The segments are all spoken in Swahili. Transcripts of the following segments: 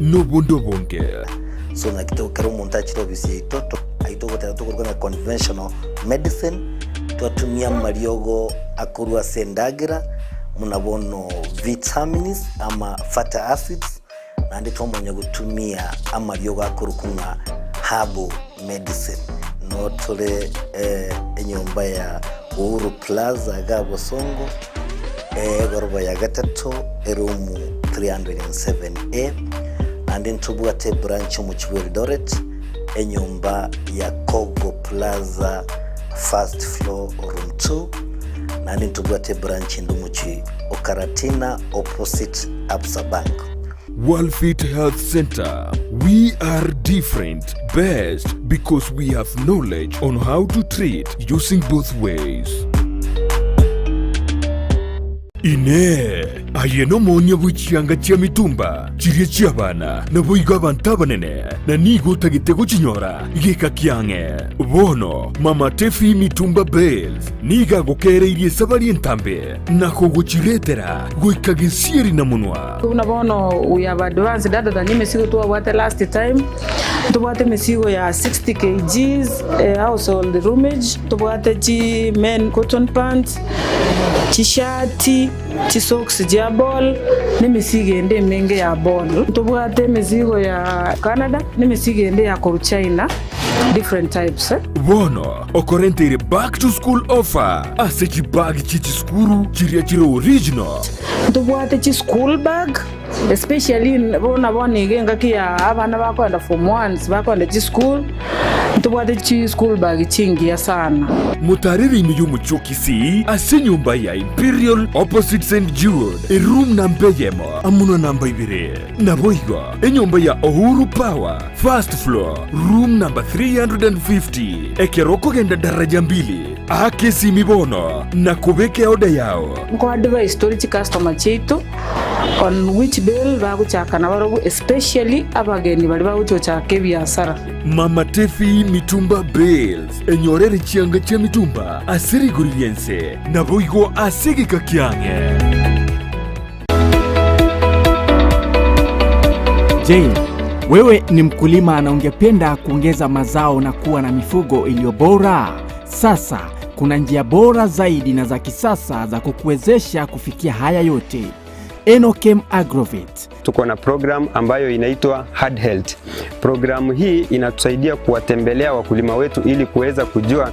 no bondo bonge. So na kito kero montaji to bisi toto aito kuna conventional medicine tuatumia mariogo akurua sendagira munabono vitamins ama fatty acids na ndito mwenye kutumia amariogo akurukunga herbal medicine no tole enyomba ya Uhuru Plaza Gabo Songo goroba ya gatatu erumu 307A and then tubuate branch mu Eldoret enyomba ya Kogo Plaza first floor room 2 and then tubuate branch ndumuchi Okaratina opposite Absa Bank. Walfit Health Center. We are different, best because we have knowledge on how to treat using both ways. Ine ayeno monya buchianga chia mitumba chirie chia bana na boiga banta banene na nigo tagitego chinyora igeka kiange bono mama tefi mitumba bells niga gokere irie sabari entambe na kogochiretera goika gisieri na munwa una bono we have advanced data than mesigo to what last time to what mesigo ya 60 kgs household roomage to what chi men cotton pants t-shirt socks ya ball nimisige ende menge ya ball tubwate mizigo ya Canada nimisige ende ya China different types bono okorente back to school offer asechi bag chichi skuru chiro original tubwate chi school bag especially bona igenga kia abana bakwenda form 1 bakwenda chi school tubwate chi school bag chingi sana mutariri ni yumucho Kisii asenyumba ya Imperial opposite St. Jude room number yemo amuno number 2 na boigo enyumba ya Uhuru Power first floor room number 350 ekeroko genda daraja 2 akesi mibono na kubeke oda yao kwa advice story chi customer chetu on which bill baguchaka na barogu especially abageni bali baguchochaka biashara mama tefi mitumba bells enyorere chianga cha mitumba asiri guriense na boigo asigi kakiange. Je, wewe ni mkulima na ungependa kuongeza mazao na kuwa na mifugo iliyo bora? Sasa kuna njia bora zaidi na za kisasa za kukuwezesha kufikia haya yote. Enokem Agrovet. Tuko na program ambayo inaitwa Hard Health. Programu hii inatusaidia kuwatembelea wakulima wetu ili kuweza kujua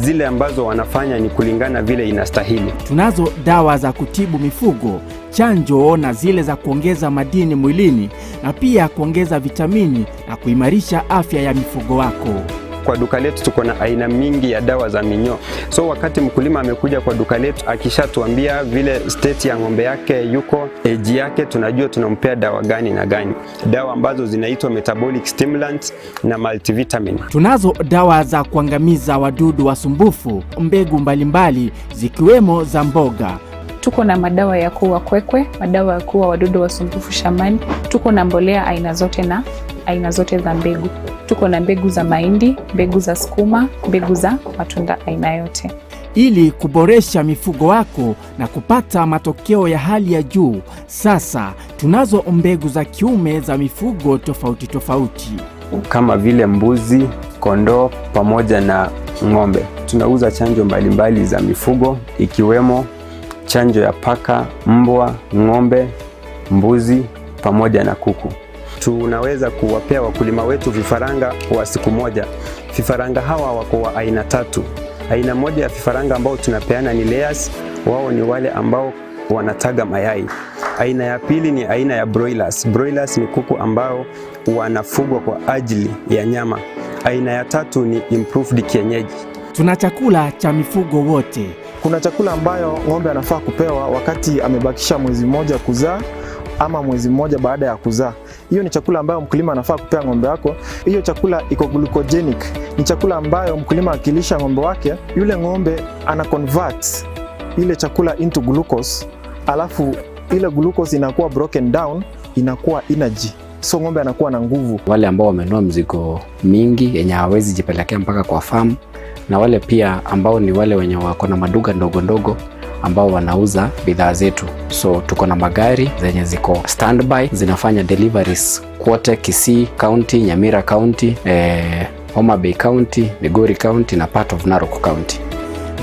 zile ambazo wanafanya ni kulingana vile inastahili. Tunazo dawa za kutibu mifugo, chanjo na zile za kuongeza madini mwilini na pia kuongeza vitamini na kuimarisha afya ya mifugo wako. Kwa duka letu tuko na aina mingi ya dawa za minyoo. So wakati mkulima amekuja kwa duka letu akishatuambia vile state ya ng'ombe yake yuko, age yake, tunajua tunampea dawa gani na gani. Dawa ambazo zinaitwa metabolic stimulants na multivitamin. Tunazo dawa za kuangamiza wadudu wasumbufu, mbegu mbalimbali zikiwemo za mboga. Tuko na madawa ya kuua kwekwe, madawa ya kuua wadudu wasumbufu shambani. Tuko na mbolea aina zote na aina zote za mbegu. Tuko na mbegu za mahindi, mbegu za sukuma, mbegu za matunda aina yote. Ili kuboresha mifugo wako na kupata matokeo ya hali ya juu, sasa tunazo mbegu za kiume za mifugo tofauti tofauti. Kama vile mbuzi, kondoo pamoja na ng'ombe. Tunauza chanjo mbalimbali za mifugo ikiwemo chanjo ya paka, mbwa, ng'ombe, mbuzi pamoja na kuku. Tunaweza kuwapea wakulima wetu vifaranga wa siku moja. Vifaranga hawa wako wa aina 3. Aina moja ya vifaranga ambao tunapeana ni layers, wao ni wale ambao wanataga mayai. Aina ya pili ni aina ya broilers. Broilers ni kuku ambao wanafugwa kwa ajili ya nyama. Aina ya 3 ni improved kienyeji. Tuna chakula cha mifugo wote. Kuna chakula ambayo ng'ombe anafaa kupewa wakati amebakisha mwezi mmoja kuzaa ama mwezi mmoja baada ya kuzaa. Hiyo ni chakula ambayo mkulima anafaa kupea ng'ombe wako. Hiyo chakula iko glucogenic. Ni chakula ambayo mkulima akilisha ng'ombe wake, yule ng'ombe ana convert ile chakula into glucose, alafu ile glucose inakuwa broken down, inakuwa energy. So ng'ombe anakuwa na nguvu. Wale ambao wamenunua mzigo mingi yenye hawezi jipelekea mpaka kwa farm, na wale pia ambao ni wale wenye wako na maduka ndogo ndogo ambao wanauza bidhaa zetu. So tuko na magari zenye ziko standby zinafanya deliveries kote Kisii County, Nyamira County, Homa Bay County, Migori County na part of Narok County.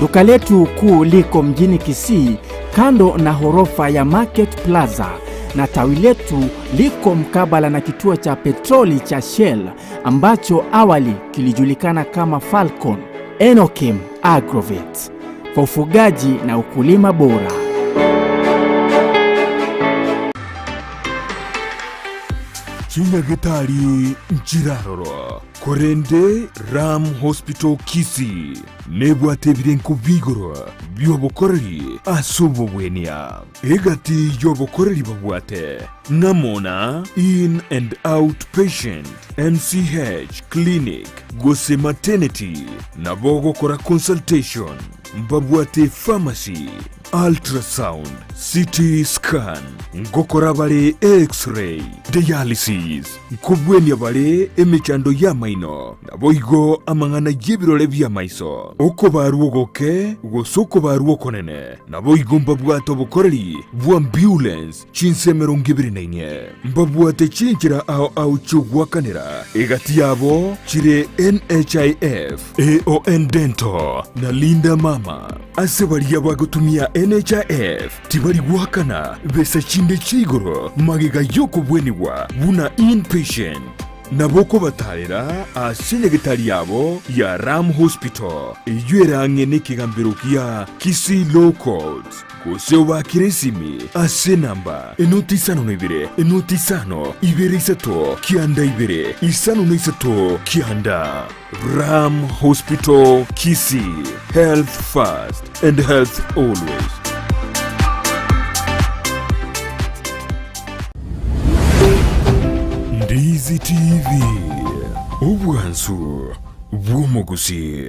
Duka letu kuu liko mjini Kisii kando na horofa ya Market Plaza, na tawi letu liko mkabala na kituo cha petroli cha Shell ambacho awali kilijulikana kama Falcon Enokim Agrovet kwa ufugaji na ukulima bora. Chinyagitari Njiraroro Korende Ram Hospital Kisii nebwatebire nkubigoro byobokoreri asubo bwenia egati yobokoreri babwate namona in and out patient MCH clinic Gusii maternity nabogo kora consultation mbabwate pharmacy ultrasound CT scan ngokora bale x-ray dialysis nkubwenia bale emechando ya maino naboigo amangana y'ebirole bya maiso uko baruogoke gosoko baruokonene naboigo mbabwate obukoreri bwa ambulance chinsemero ngibirinainye mbabwate chinchira ao chugwakanira egati yabo chire NHIF AON Dental na Linda Mama ase bali yabagutumia NHIF tibali gwakana besa chinde chigoro magega yoko bwenibwa buna inpatient naboko batarera asenyagitari yabo ya Ram Hospital iyera ngene kigambiro kia Kisii Low Codes Gusii wa kiresimi ase namba enotisano ibire enotisano ibere isato kianda ibere isano isato kianda Ram Hospital Kisii, health first and health always. Ndizi TV Ubwansu Bw'Omugusii.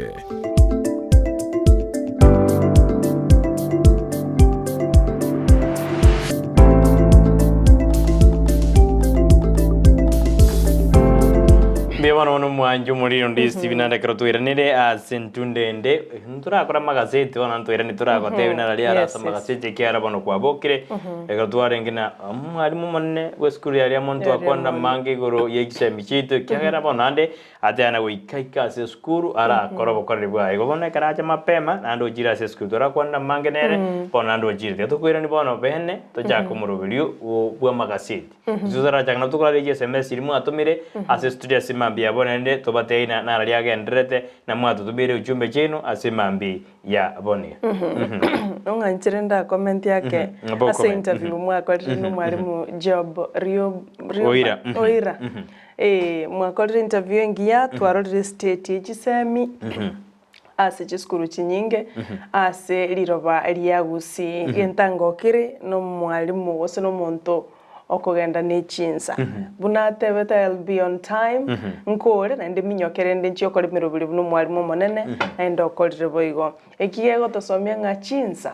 Bwana mwanju muri Ndizi TV na ndekero twiranire asentundende nturakora magazeti wana ntwirane turakote bina ria rasa magazeti kiara bano kwabokire ekero twarengena mwarimu monne weskuru ya muntu akonda mange goro yekisemi chito kiagera bonande atana wikaika ase skuru ara korobo koribwa ego bone karacha mapema nando jira ase skuru turakonda mange nere bonando jira tukwirani bono bene tojakumurubiriu bwa magazeti zuzara jagna tukora ye SMS irimu atumire ase studio simambi ya bonende tobateina na ralia gendrete na mwatu tubire ujumbe chenu asimambi ya bone Unga nchirenda comment yake ase interview mwakorire n'umwarimu Job Oira mwakorire interview ngiya twarorire state y'Gisemi ase chiskuru chinyinge ase liroba ria Gusii gentangokire no mwarimu wose no muntu okugenda n'echinsa buna tebeta I'll be on time nkore na ndiminyokere ndenchi okorimiro buli buno mwarimu monene enda okorire boigo ekigego tosomia nga chinsa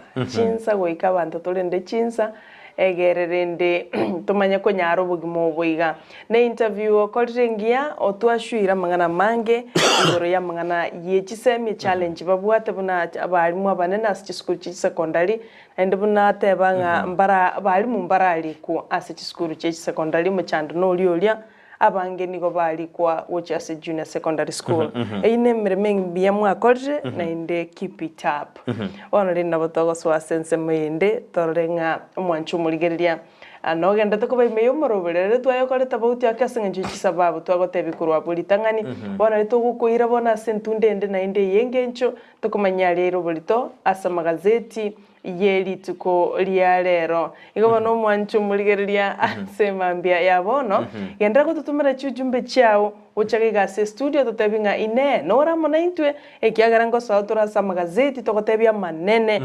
goika abantu tolende chinsa egererende tumanya ko nyaro bugimo boiga na interview okorire ngia otwashwira mangana mange igoro ya mangana yechisemi challenge babwate buna abarimu abanene ase school chi secondary ende buna tebanga mbara barimu mbarali ku ase school chi secondary muchando no liolia abange nigo bali kwa which ase junior secondary school ine mremeng bia mwakorire na inde keep it up ono rinda botogo so asense mwende torenga mwanchu muligeria anogenda tukuba imeyo morobere twayo kale tabauti akasenga njichi sababu twagotebikurwa bulitangani bona ritugukuira bona sentundende na inde yengencho tukumanya rero bulito asa magazeti yeli tuko lia rero igo no mwanchu muligeria asemambia yabono yendra ko tutumira chujumbe chao uchagiga se studio tutebinga ine nora mona intwe ekiagara ngo sautura sa magazeti tokotebia manene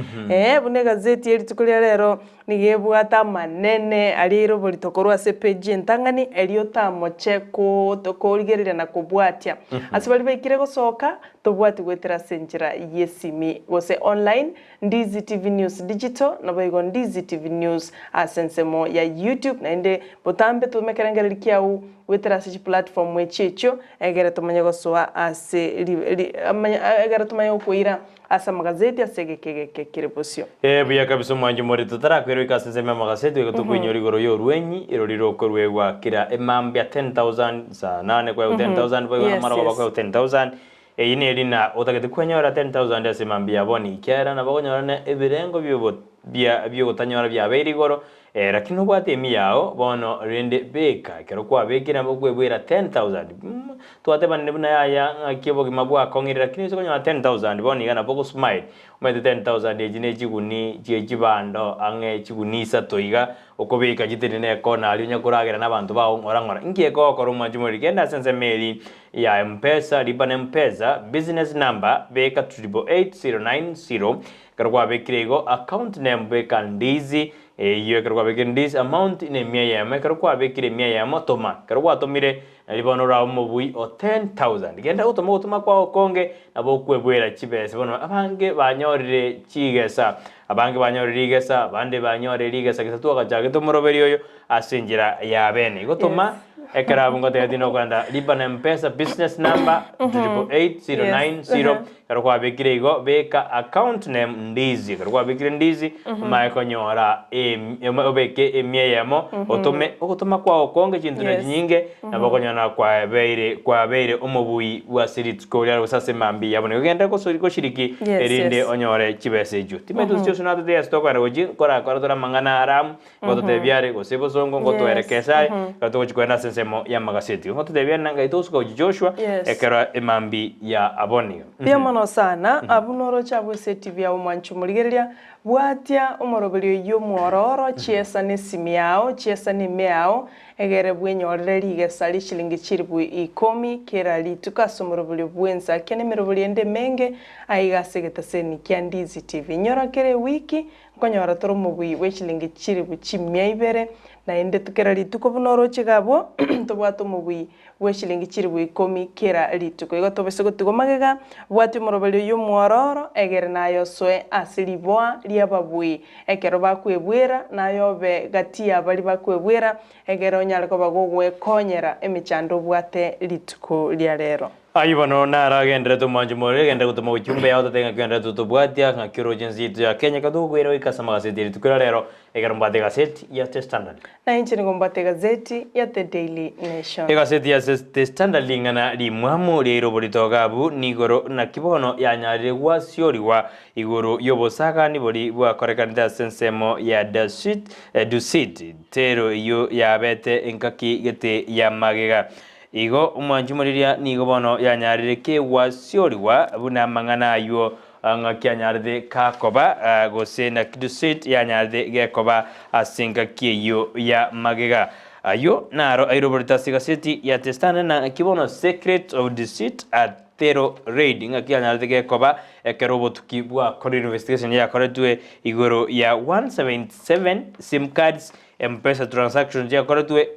bune gazeti yeli tuko lia rero nigebwata manene aliro bolitokorwa se page ntangani eliota mocheko tokoligerira na kubwatia asibali baikire gosoka tobwati gwetera senjira yesimi gose online Ndizi TV News Digital na boigo Ndizi TV News asensemo ya YouTube na inde botambe tumekerengera likiau wetera se platform weche echo egere tumanye goswa ase egere tumanye okuira asa magazeti ase gegeke kire bosio buya kabisa mwanju muri tutarakwero ikasense me magazeti gatukunyori goro yo rwenyi iroriro korwegwa kira emambia 10,000 sa 8 kwa 10,000 kwa mara kwa 10,000 ine rina otagete kwenyora 10,000 ase mambia boni kera na bagonyora na ebirengo byo gutanyora bya berigoro lakini ubwate emi yao bono rende beka kero kwa bekira bokwebwera 10,000 twate bane buna yaya kibo gimabwa kongere lakini so konyora 10,000 boni gana boko smile umete 10,000 ejine chiguni chibando ange chigunisa toiga okobeka jiterine kona ali nyakuragera nabantu bawo ngora ngiye ko koro mwajumuri kenda sense meri ya mpesa liba na mpesa business number beka 888090 karwa bekirego account name beka Ndizi iyo karwa bekira Ndizi amount ine mia yama karwa bekire mia yama toma karwa tomire libono ra mubui o 10,000 genda utoma kwa konge nabo kwebwera chibese bono abange banyorire chigesa abange banyorire igesa abande banyorire igesa kisatu akajage tomuroberi oyo asinjira ya bene gotoma ekara ngo te dino kwanda liba na mpesa business number 888090 karwa bekire igo beka account name Ndizi karwa bekire Ndizi maiko nyora obeke emie yamo otoma kwa okonge chintu na nyinge na bakonyana kwa beire omubui wa sirit ko ya usase mambi yabone genda ko shiriki erinde onyore chibese ju timetu sio sunatu de stoka roji kora tora mangana aram goto te biare go sebo songo goto erekesai goto chikwenda sensemo ya magazeti goto te biare nanga itosko Joshua ekera emambi ya aboni pia mono sana abunoro chabwe TV ya umwanchu muligeria bwatia umoroberio yo muororo chiesa ne simiao chiesa ne meao egere bwenyorere rigesali shilingi chiribu 10 kera lituka somoroberio bwenza kene meroberio ende menge aigasegeta seni kya Ndizi TV nyora kere wiki nkonyora toro mubui we shilingi chiribu chimia ibere na ende tukera lituko bunoro chigabo tobwato mubui we shilingi chiribu 10 kera lituko igo tobese gotigo magega bwati umoroberio yo muororo egere nayo soe asiliboa liababui ekero bakwebwera nayo be gatia bali bakwebwera egero nyale ko bagogwe konyera emichando bwate lituko lya rero ayibano naragendere tumanjumore genda gutuma uchumbe yao tatenga kwenda tutubwatia ngakiro jenzi ya Kenya kadugwero ikasama gazeti tukira rero egero mbate gazeti ya The Standard na inchi ngombate gazeti ya The Daily Nation gazeti ya The Standard lingana limwamu lero bolitogabu nigoro na kibono ya nyarire gwa sioriwa igoro yobosaka ni boli bwa korekanida sensemo ya Dusit tero yo ya bete enkaki gete ya magega igo umwanjumuriria nigo bono yanyarire ke wasioriwa buna mangana ayo ngakyanyaride kakoba gose na Dusit yanyaride gekoba asinga kiyo ya magega ayo naro airoborita sigaceti ya testana na kibono secret of Dusit at Tero raid ngakyanyaride gekoba ekerobo tukibwa kori investigation ya koretwe igoro ya 177 sim cards M-Pesa transactions ya koretwe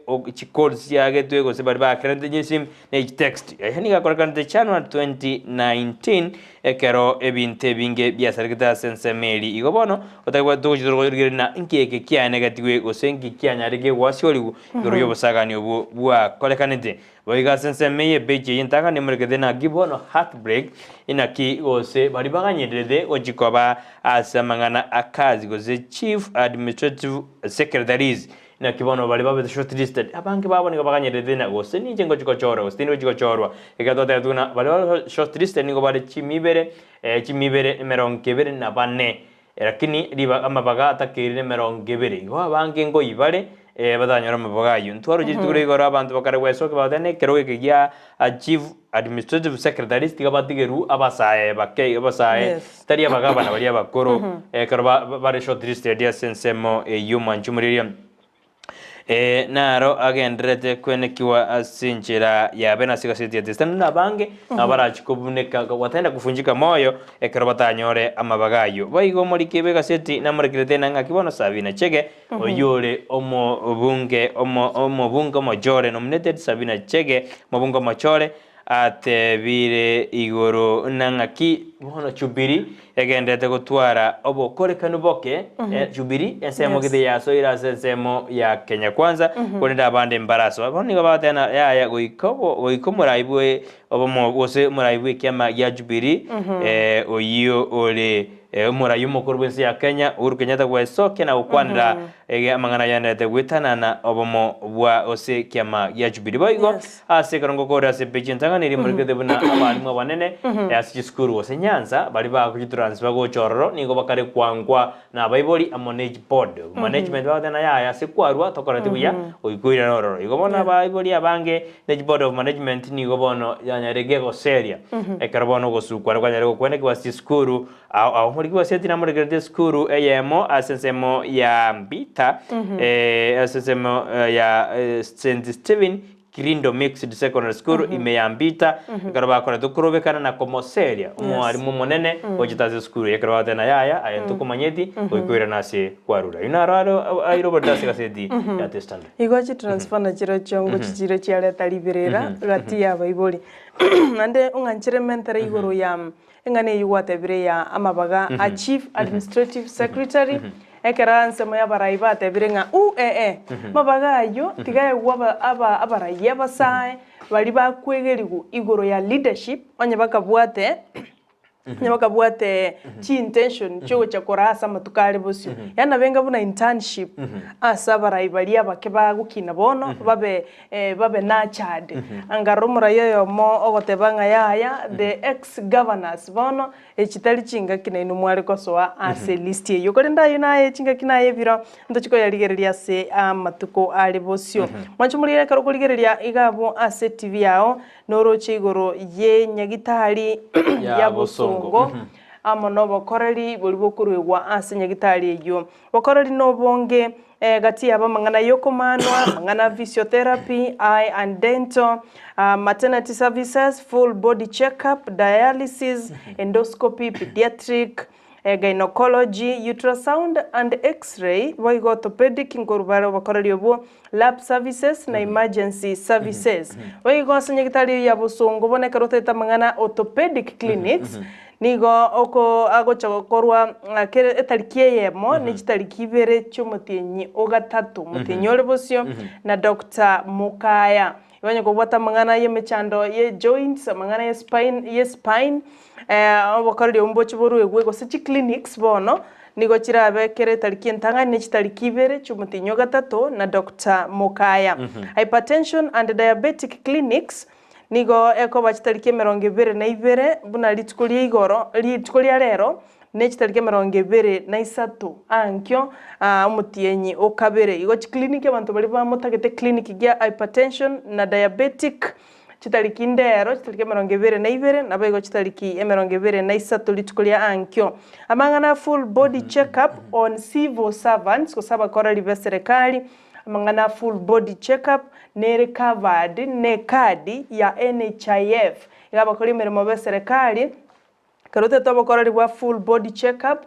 codes ya getwe go sebari ba krente nyisim ne text yani ga korekante January 2019 ekero ebinte binge bya sargita sense meli igo bono otagwa dojiro na nkeke kya negative go sengi kya nyarige wasioligu goro yobosaga ni obu bwa korekanete boiga sense meye beje yintaka ni murgede na gibono heartbreak inaki gose bari baganyedede ojikoba asamangana akazi goze chief administrative secretaries na kibono bali babe shortlisted abange babone baganyedede na gose ni jengo chikochoro ostini chikochorwa ikatote tuna bali shortlisted ni go bali chimibere meronkebere na bane lakini riba amabaga atakirire meronkebere go abange ngo ibale badanyora mabagayo ntwaro jitugure igora abantu bakare weso kabadane keroge kya chief administrative secretary tigabatigeru abasaye tari abagabana bari abakoro karba bari shortlisted ya sensemo yumanchumuriria naro agendrete kwenekiwa asinjira ya bena sigaceti ya testana nabange abarachikubuneka watenda kufunjika moyo ekero batanyore amabagayo baigo muri kebe gaseti namurekirete nanga kibono Sabina Chege oyore omo bunge mojore nominated Sabina Chege mobungo mochore atebire igoro nang'aki bono chubiri egendete gutwara obokorekanu boke chubiri ensemo githe yasoira ensemo ya Kenya Kwanza kurinda abande mbaraso abo nigo batena ya goiko muraibwe obomo gose muraibwe kiama ya chubiri oyo ole murayu mukuru bwensi ya Kenya Uhuru Kenyatta gwesoke na ukwanira amangana yandete gwitana na obomo bwa ose kiama ya chubiri boigo ase karongo kora se pechintanga niri murikete buna abarimu banene ya skuru ose Nyanza bari bakujitransfer go chororo nigo bakare kwangwa na baiboli a manage board management batena ya se kwarwa tokoratibu ya oikuira nororo igo bona baiboli abange manage board of management nigo bono yanyarege go seria ekarbono go sukwa kwanyare go kwene kwa skuru au muri kwa seti na muri skuru eyemo asensemo ya Mbita asensemo ya St Stephen Kirindo Mixed Secondary School imeyambita karaba kora tukurobekana na komoseria umwarimu munene ojitaze school yakaraba tena yaya ayentuko manyeti oikwira nase kwarura inararo airobo dase kaseti ya testanda igochi transfer na chiro chongo chichiro chiare talibirera gati ya baiboli ande unganchire mentere igoro ya engane yuwatebire ya amabaga a chief administrative secretary ekera nsemo ya baraiba tebirenga mabaga ayo tigaye waba abaraiya basae bali bakwegerigu igoro ya leadership onye bakabwate chi intention cyo cyakora asa matukare bosyo yana benga buna internship asa baraibalia bakeba gukina bono babe na chade angarumura yoyo mo ogotebanga yaya the ex governors bono echitali chinga kina inu mwari kosoa ase list yo korinda yuna chinga kina yebiro ndochiko yaligereria se matuko ali bosyo mwachumulire karo kuligereria igabo ase TV yao noroche igoro ye nyagitari ya boso amono bokoreri buri bokurwegwa ase nyagitari eyo bokoreri no bonge gati aba mangana yokomanwa mangana physiotherapy eye and dental maternity services full body checkup dialysis endoscopy pediatric gynecology ultrasound and x-ray boigo orthopedic ngorubaro bakoreri obo lab services na emergency services boigo ase nyagitari ya bosongo boneka roteta mangana orthopedic clinics nigo oko agochakorwa kere etarikie yemo ni chitarikibere cyomutienyi ogatatu mutienyi olebosyo na Dr. Mukaya ibanye kubata mangana yemechando ye joints mangana ye spine abokoreri ombochi boruegwe go sichi clinics bono nigo chirabe kere tariki ntanga ni chitarikibere cyomutienyi ogatatu na Dr. Mukaya hypertension and diabetic clinics nigo eko bachitariki 22 buna litikulia igoro litikulia rero nechitariki 23 ankyo umutienyi okabere igo clinic abantu bali bamutagete clinic ya hypertension na diabetic chitariki ndero chitariki 22 nabo igo chitariki 23 litikulia ankyo amangana full body checkup on civil servants kusaba kora live serikali mangana full body checkup nere covered ne kadi ya NHIF igaba kuri mirimo be serikali karote tobokora liwa full body checkup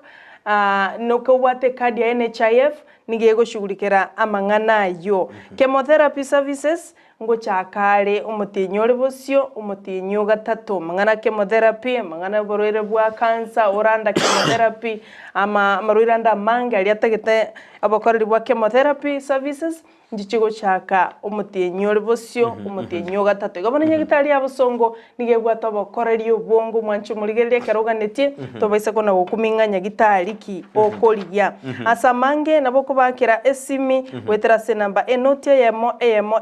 noko wate kadi ya NHIF nigego shugulikera amangana yo chemotherapy services ngo chakare umutinyo lebosyo umutinyo gatatu mangana chemotherapy mangana borwere bwa cancer oranda chemotherapy ama marwiranda manga aliatagete abakoreri bwa chemotherapy services ndichigo chaka umutinyo lebosyo umutinyo gatatu igabana nyagitari yabosongo nigegwa tobakoreri obongo mwanchu muligerie karoganeti tobaisa kona gukuminga nyagitari ki okoliya asamange naboko bakira esimi wetera se namba enotia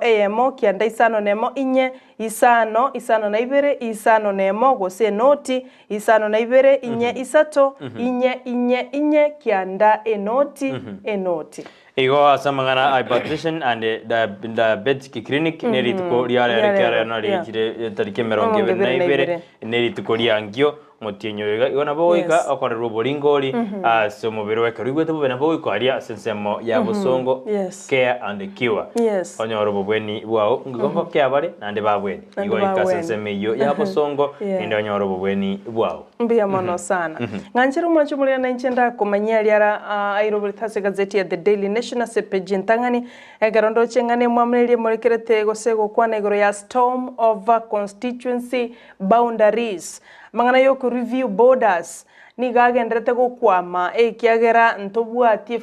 yemo kianda isano nemo inye isano na ibere isano nemo gose noti isano na ibere inye isato inye kianda enoti igo asamangana hypertension and diabetic clinic nerituko liare kare na rijire tarike 22 nerituko liangio motienyo igona boika okorerwa boringori ase omubiri weke rigwete bube nabo ikoaria sensemo ya busongo care and cure onyoro bobweni bwao ngongo kia bare nande babweni igoika sensemo iyo ya busongo inde onyoro bobweni bwao mbia mono sana nganchiru mwacho muri na nchenda komanyia liara airobuli thase gazeti ya The Daily Nation ase page ntangani egarondo chengane mwamrelie morekerete gosego kwana igoro ya storm over constituency boundaries mangana yo ku review borders ni gagenderete gukwama kiagera ntobwati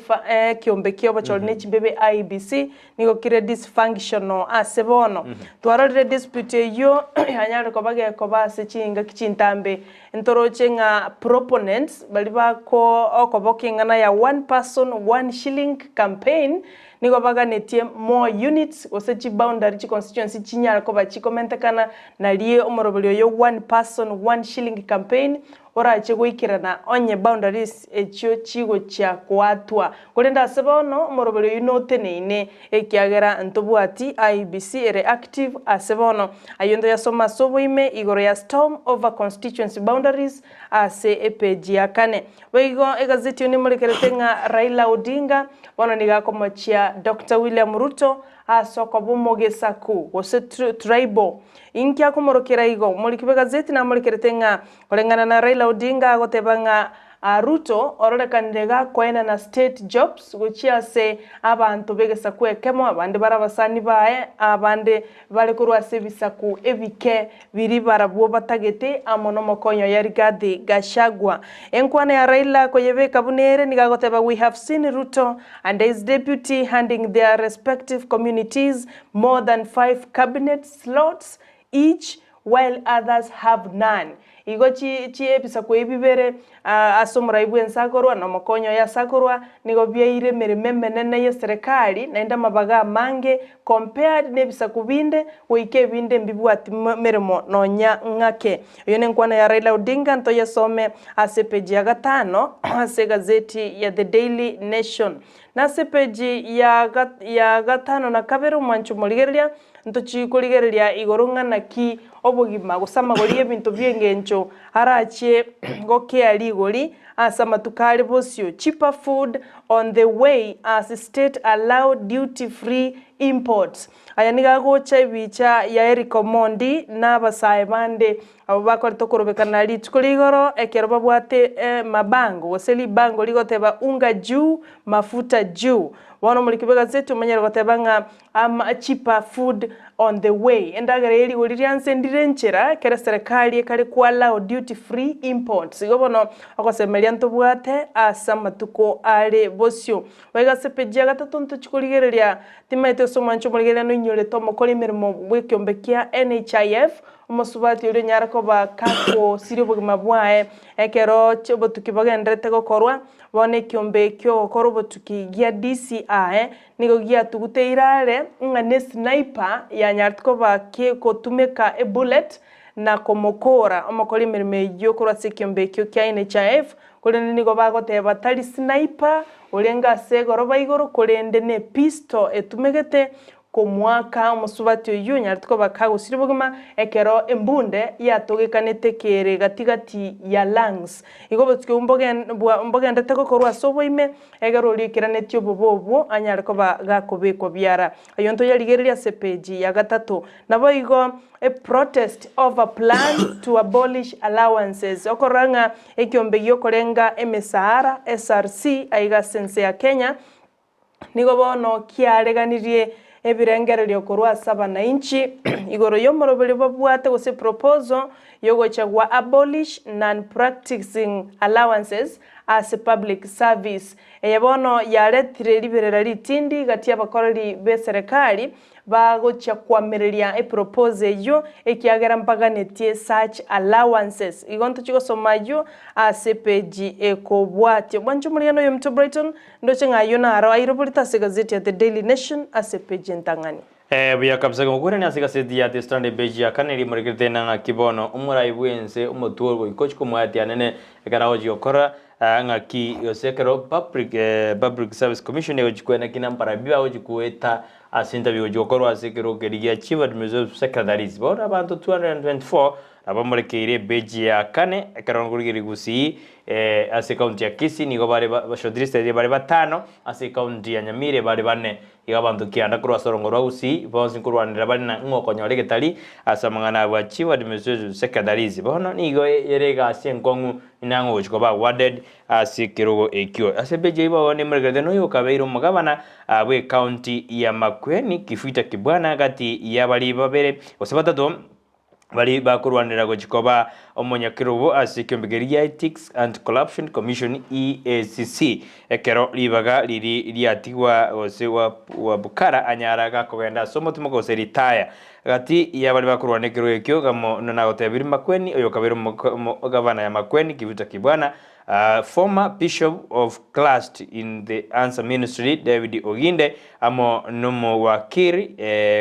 kiombe kyo bachorne chimbebe IBC nigo kire dysfunctional asebono twarore dispute yo hanyare ko bage ko base chinga kichintambe ntoroche nga proponents bali bako okobokingana ya one person one shilling campaign nigo baganetie more units osechi boundary chi constituency chinyara ko bachikomentekana nalie omorobelio yo one person one shilling campaign orache goikirana onye boundaries echio chigo chia kwatwa kolenda sebono morobelio inoteneine ekiagera ntobwati IBC ere active asebono ayondo yasoma soboime igoro ya storm over constituency boundaries ase epeji yakane weigo egazeti ni murekerete nga Raila Odinga bono nigakomochia Dr. William Ruto asoko bumogesaku wose tribal inkia kumorokera igo muri gazeti na murekerete nga kolengana na Raila Odinga gotebanga Ruto ororekanirega kwena na state jobs guchiase abantu begesa kwekemo abandi barabasani bae abandi bali kurwa sebisaku ebike biri barabwo batagete amono mokonyo ya Rigathi Gachagua enkwana ya Raila koyebeka bunere nigagoteba we have seen Ruto and his deputy handing their respective communities more than 5 cabinet slots each while others have none igo chi episa ko ebibere asomra ibwen sakorwa na mokonyo ya sakorwa nigo byeire merememene ya serikali naenda mabaga mange compared nebisa kubinde oike binde mbibwati meremo nonya ngake iyo nenkwana ya Raila Odinga nto yasome asepeji ya 5 ase gazeti ya The Daily Nation na sepeji ya 5 na kabero mwanchu moligeria ntochi kuligeria igorunga naki obugima gusama goriye bintu byengencho harache goke aligori asama tukale bosio cheaper food on the way as state allowed duty free imports ayaniga gocha bicha ya Eric Mondi na basaibande abo bakoritokorobekana litukuligoro ekero babwate mabango oseli bango ligoteba unga juu mafuta juu wano mulikibega zetu manyero gotebanga cheaper food on the way endagere eli olirianse ndirenchera kera serikali kali kwala duty free imports igobono akosemelia ntobwate asama tuko ale bosio wega sepeja gatatonto chikuligereria timaite somancho muligereria no nyole tomo kolimermo bwekyombekia NHIF umusubati uri nyarako bakako siri bugima bwae ekero chobo tukibagendrete gokorwa bone kyombe kyo gokoro tukigia DCI nigo gia tuguteirare ngane sniper ya nyartko bake kotumeka a bullet na komokora omokoli merme yo korwa sekyombe kyo kya NHIF kolende nigo bagoteba tali sniper olenga segoro baigoro kolende ne pistol etumegete komwaka omusubati oyu nyartko bakagusira bugima ekero embunde yatogekanete kere gatigati ya lungs igobotske umbogen ndeteko korwa soboime egero likiranetyo bobobwo anyarko bagakobeko byara ayonto yaligereria sepeji ya 3 nabo igo a protest over plan to abolish allowances okoranga ekyombe yokorenga emesahara SRC aiga sense ya Kenya nigo bono kiareganirie ebirengererio korwa 7 igoro yomorobele babwate gose proposal yogochagwa abolish non-practicing allowances as a public service eyebono yaretire liberera litindi gati abakoreri be serikali bagocha kwamereria propose yo ekiagera mpaganetie such allowances igonto chigosoma yo asepeji ekobwate bwanju muriano yo mto Brighton ndoche ngayo na aro airobulita gazeti ya The Daily Nation asepeji ntangani buya kabisa ngukure ni gazeti ya The Standard page ya kaneri murikirite na kibono umurai bwense umutuwo ikochiko mwati anene egaraho jokora ngaki yosekero public service commission yojikwena kinampara biba ojikueta ase interview jokorwa ase kirogeria chief administrative secretaries bona abantu 224 abamurekeire beji ya kane ekarongurigiri Gusii ase county ya Kisii nigo bari bashodirise bari batano ase county ya Nyamira bari bane iga bantu kianda kurwa sorongo rwa Gusii bonsi kurwanira bari na ngoko nyore getari asa mangana wa chief administrative secretaries bono nigo yerega ase nkongu inango uchiko ba warded ase kirogo ekyo ase beji ibo ne mregede no yokabeiro mugabana abwe county ya Makueni Kifuita Kibwana gati ya bali babere osebatato bali bakurwanira gukikoba omunyakirubu ase kyombegeria Ethics and Corruption Commission EACC ekero libaga liri liatigwa ose wa Bukara anyaraga kogenda somo tumoko se retire gati ya bali bakurwanira ekyo gamo nonagotebiri Makueni oyo kabero gavana ya Makueni Kifuita Kibwana former bishop of Clast in the answer ministry David Oginde amo nomo wakiri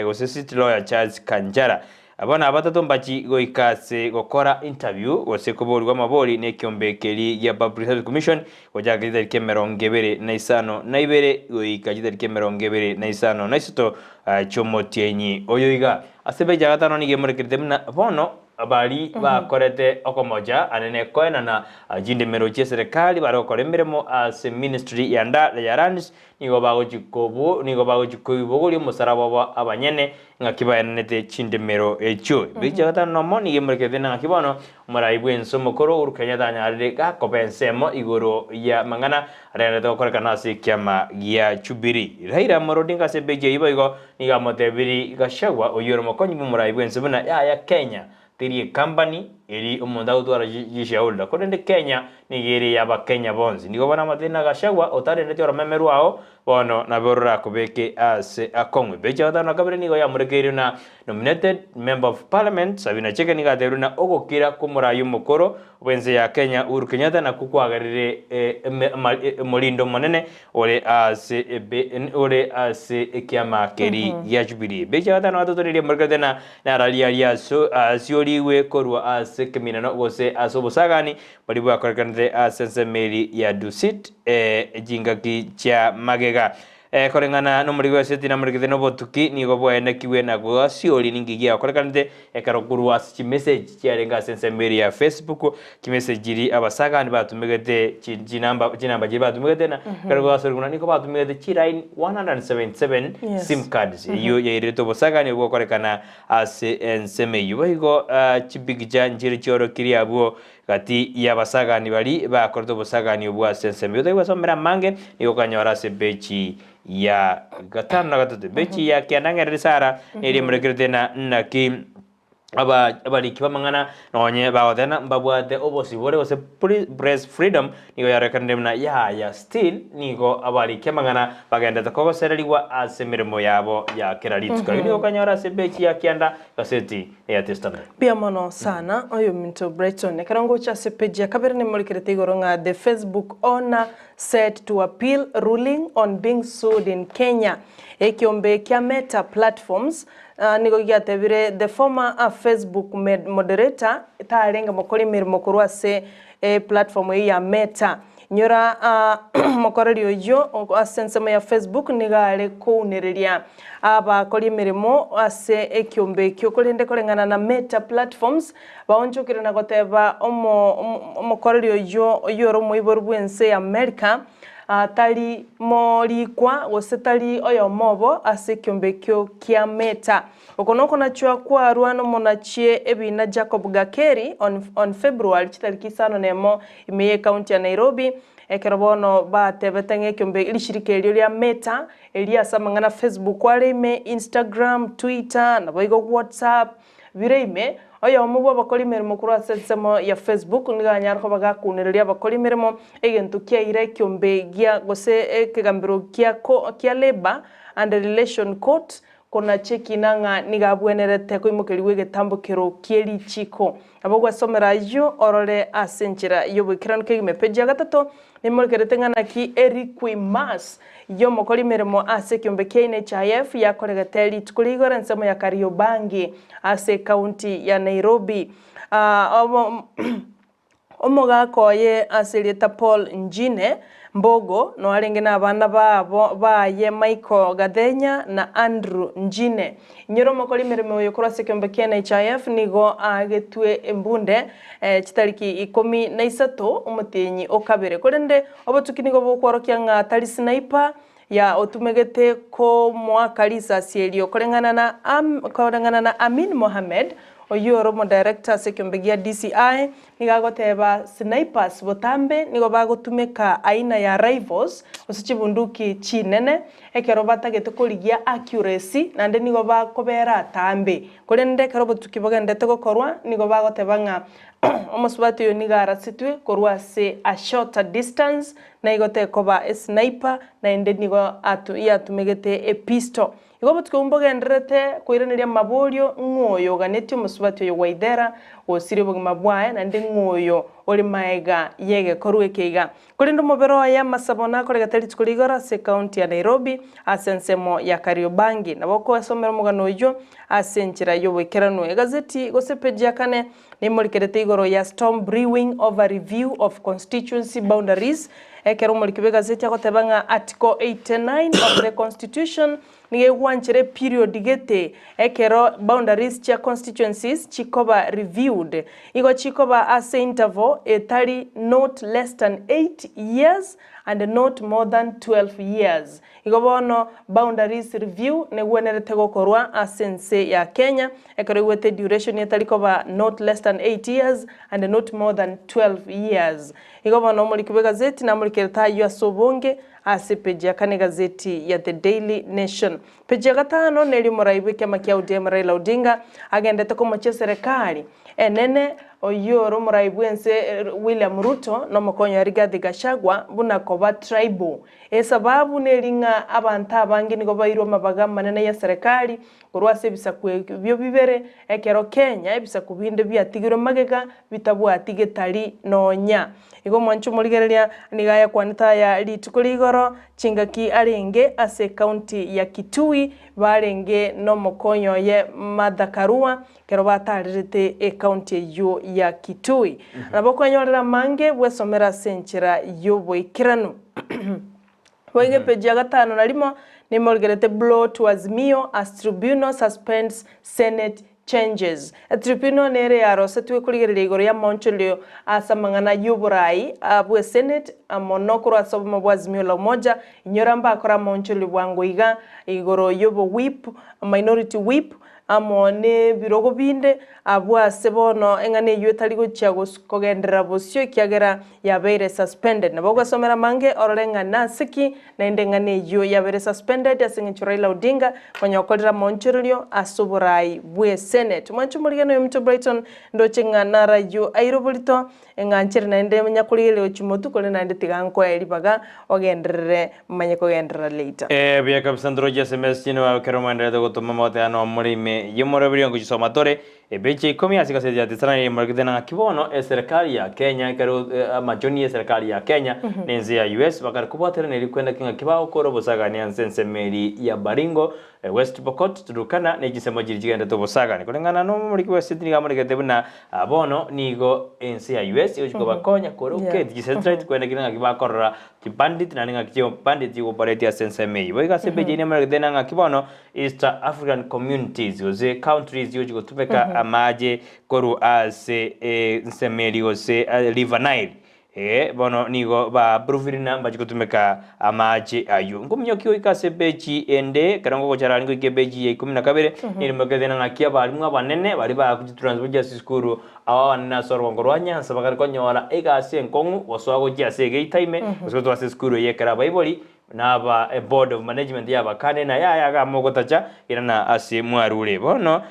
ose city lawyer Charles Kanjara abana abatatu mbachi goikase gokora interview gose kuborwa mabori ne kyombekeri ya Public Health Commission gojagirira kemerongebere na isano na ibere goikajira kemerongebere na isano na isito chomotienyi oyoiga asebeja gatano ni gemurekirite mna bono abali bakorete okomoja anene koena na jinde meroche serikali barokore miremo as ministry yanda ya lands nigo bago jikobo musaraba wa abanyene ngakibayanete chinde mero echo bija gatano no moni gemurekirite na kibono muraibwe ensomo koro urukenya danyarire ga kopensemo igoro ya mangana arene to koreka nasi kyama ya chubiri raira morodinga sebeje ibo niga motebiri gashagwa oyoro mokonyi muraibwe ensomona ya Kenya tiri company eri umonda utwara jishaulda kodende Kenya nigeri yaba Kenya bonzi nigo bana matena gashagwa otare ndeti ora memeru ao bono na borra kubeke ase akongwe beja wadana kabere nigo ya murekeri na nominated member of parliament Sabina Chege niga deruna ogokira kumurayo mukoro wenze ya Kenya Uhuru Kenyatta na kukwagarire molindo monene ole ase kiama keri ya Jubilee beja wadana watotorire murekeri na ralia ya sioliwe korwa ase keminano gose asobosagani bali bwakorekanze asense meri ya dusit jingaki cha magega korengana no muri gwese tina muri githeno botuki nigo bwaene kiwe na gwa sioli ningigia korekanze ekarokurwa chi message cyarenga asense meri ya Facebook ki message iri abasagani batumegete jinamba jiba tumegete na karwa sorguna niko batumegete chi line 177 sim cards iyo yereto bosagani bwo korekana ase enseme yugo chibigija njiri choro kiriabo gati ya basagani bali bakorto bosagani obwa sense mbi otegwa somera mange nigo kanyora se bechi ya gatano na gatatu bechi ya kianangere sara eri murekirite na naki abali kibamangana nonye bawadena mbabwate obosibore ose press freedom nigo yarekandemna ya still nigo abali kemangana bagenda takoko seraliwa asemiremo yabo ya keralitska nigo kanyora sebechi ya kianda gaseti ya testament pia mono sana oyo minto Brighton karango cha sepeji ya kabere ne molikirete goronga the Facebook owner set to appeal ruling on being sued in Kenya ekiombe kia Meta platforms nigo gyatebire the former Facebook moderator tarenga mokori mirimo kurwa se platform ya Meta nyora mokoreri oyo asensema ya Facebook nigale kunereria abakori mirimo ase ekiombe kyo kolende kolengana na Meta platforms baonjokire na goteba mokoreri oyo yoro moiboro bwense ya America tali morikwa osetali oyo mobo ase kyombekyo kia Meta okonoko na chwa kwa ruano monachie ebina Jacob Gakeri on February chitariki sano nemo imeye county ya Nairobi ekerobono batebetenge kyombe ilishirike elio lya Meta elia samangana Facebook waleme Instagram Twitter na boigo WhatsApp vireime oyo mubo bakoli mirimo kuri asensemo ya Facebook niganyarko bagakunereria bakoli mirimo egentu kia ire kyombe gia gose ekegambiro kia labor and relation court kona cheki nanga nigabwenerete ko imukeriwe getambukiro kieri chiko abogwa somera yo orole asenchira yobukirano kegimepeji gatatu nimurkerete ngana ki Eric Mas yo mokoli mirimo ase kyombe kia NHIF yakoregateli tukuligora nsemo ya Kariobangi ase county ya Nairobi omogakoye asirieta Paul Njine Mbogo no arenge na abana babo baye Michael Gathenya na Andrew Njine nyoro mokori mirimo yo kurase kyombe kia NHIF nigo agetwe embunde chitariki 13 umutinyi okabere korende obotukinigo bokworokia nga tari sniper ya otumegete ko mwakalisa sierio korengana na Amin Mohamed oyoro mo director sekyombegia DCI nigagoteba snipers botambe nigo bagotumeka aina ya rifles osichibunduki chinene ekero batagete korigia accuracy nande nigo bakobera tambe korende kero botukibogendete gokorwa nigo bagoteba nga omusubati yo nigara situe korwa se a shorter distance na igote koba sniper na ende nigo yatumegete a pistol igo tukumbogenderete kuireneria maborio ngoyo ganeti omusubati yo waidera osire bogima bwae na ndi ngoyo oli maega yege korwekeiga kurindo mobero ya masabona koregateri tukuligora se county ya Nairobi asensemo ya Kariobangi naboko asomera mugano yo asenchira yo wekerano gazeti gosepeji yakane nimurikerete igoro ya storm brewing over review of constituency boundaries ekero murikibe gazeti yakotebanga article 89 of the constitution niye wanchire period gete ekero boundaries cha constituencies chikoba reviewed igo chikoba as interval etali not less than 8 years and not more than 12 years igo bono boundaries review ne gwenerete gokorwa asense ya Kenya ekero wete duration etali koba not less than 8 years and not more than 12 years igo bono mulikibe gazeti na mulikereta yo asobonge ase peji ya kane gazeti ya The Daily Nation. Peji ya gatano neli muraibu kama kia UDM Raila Odinga agendete kumoche serikali enene oyoro muraibu ense William Ruto no mokonyo Rigathi Gachagua buna koba tribal sababu nelinga abantu abangi nigo bayirwa mabaga manene ya serikali kurwase bisakwe byo bibere ekero Kenya ebisa kubinde byatigiro magega bitabu atigetali nonya igo mwanchu murigereria nigaya kwanita ya litukuligoro chingaki arenge ase county ya Kitui barenge no mokonyo ye Madakarua kero batarirete e county yo ya Kitui naboko nyorera mange bwesomera senchira yo boikiranu Wenge peji ya gatano na limo ni morgerete blow to Azimio as tribunal suspends Senate changes. A tribunal nere ya rose tuwe kuligere igoro ya Moncholio asamangana yuburai abwe Senate monokuru asobo mabwa Azimio la umoja inyoramba akora Moncholio wangoiga igoro yubo whip minority whip amone birogo binde abwa sebono engane yotaligo chiago kogendera bosyo kiagera yabeire suspended nabogwa somera mange orolenga nasiki na indengane yo yabeire suspended asinga Raila Odinga kwenye okolera Moncholio asuburai bwe Senate mwanchu muligano yomto Brighton ndochenga nara yo airobulito enganchire na inde nyakulile ochimotu kole na inde tiganko elibaga ogendere manye kogendera later bya kabisandro SMS chino wa keromandere to gotoma mote ano murime yimore biri ngo chisoma tore ebeche 10 asika se ya tsana ni margidena kibono serikali ya Kenya karo amajoni ya serikali ya Kenya nenzi ya US bakar kubotere ne likwenda kinga kibao koro bosaga ni ansense meri ya Baringo West Pokot tudukana ne gisemo jirigenda to bosaga ni kulengana no muri kwa sitini ga muri gedebuna abono nigo enzi ya US yo chiko bakonya koro ke digital kwenda kinga kibao korora bandit na ninga kiyo bandit yo operate sense meri boiga sebeje ne margidena nga kibono East African communities oze countries yo chiko tupeka amaje koru ase nsemeri ose River Nile bono nigo ba provirina bajikutumeka amaje ayo ngumyo kiyo ikase beji ende karango kochara ngo ikebeji ya 12 ni magazena ngakia bali mwa banene bali ba kujitransportia sikuru awa na sorwa ngorwanya sabakari konyora ikase nkongu waswago jase geitaime uskoto ase sikuru yekara baiboli naba a board of management yaba kane na ya ga mogotacha irana ase mwarure bono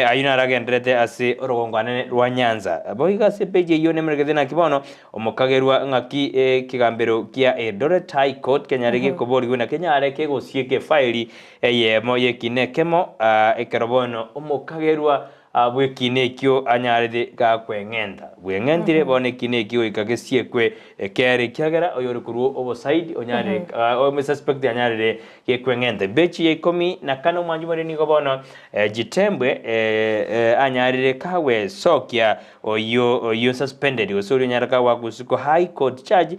ayuna ragendrete ase orogongwane rwa Nyanza boiga se peje yone mregedena kibono omokagerwa ngaki kigambero kia Eldoret High Court Kenya rege kobori guna Kenya areke gosieke file yemo yekinekemo ekerobono omokagerwa bwe kinekyo anyarire ga kweng'enta bweng'entire bone kinekyo ikagesie kwe kere kyagera oyore kuru overside onyarire o suspect anyarire ye kweng'enta bechi ye 15 mwanju bari nigo bono Jitembwe anyarire kawe sokya oyo suspended osuri nyaraka wagusuko high court charge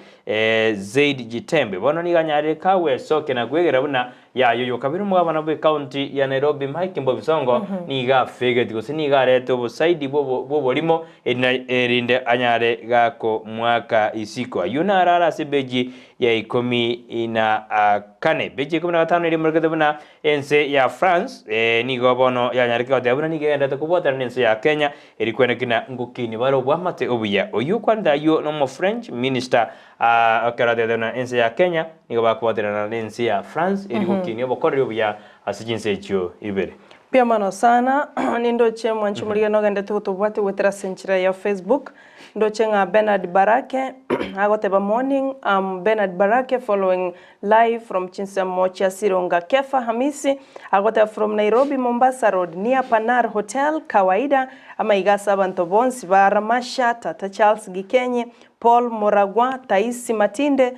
Zaid Jitembwe bono ni anyarire kawe sokya na gwegera buna yayo kabiri mugabana bwe county ya Nairobi Mike Mbobisongo ni ga fege tiko ni ga reto overside bo limo erinde anyare gako mwaka isiko ayuna arara sebeji ya 14 beji 15 iri murgade buna ense ya France ni gobono ya nyarika odebuna ni genda to kubota ense ya Kenya eri kwene kina ngukini baro bwamate obuya oyu kwanda yo no mo French minister akarade na ense ya Kenya ni gobakubotera na ense ya France eri ngukini obokore obuya asijinse echo ibere pia mano sana ni ndoche mwanchu mulige no gende tukutubwate wetera senchira ya Facebook ndoche nga Bernard Barake agoteba morning Bernard Barake following live from Chinsamo cha Sironga Kefa Hamisi agoteba from Nairobi Mombasa Road near Panar Hotel kawaida ama igasa abantu bonsi baramasha Tata Charles Gikenye Paul Moragwa Taisi Matinde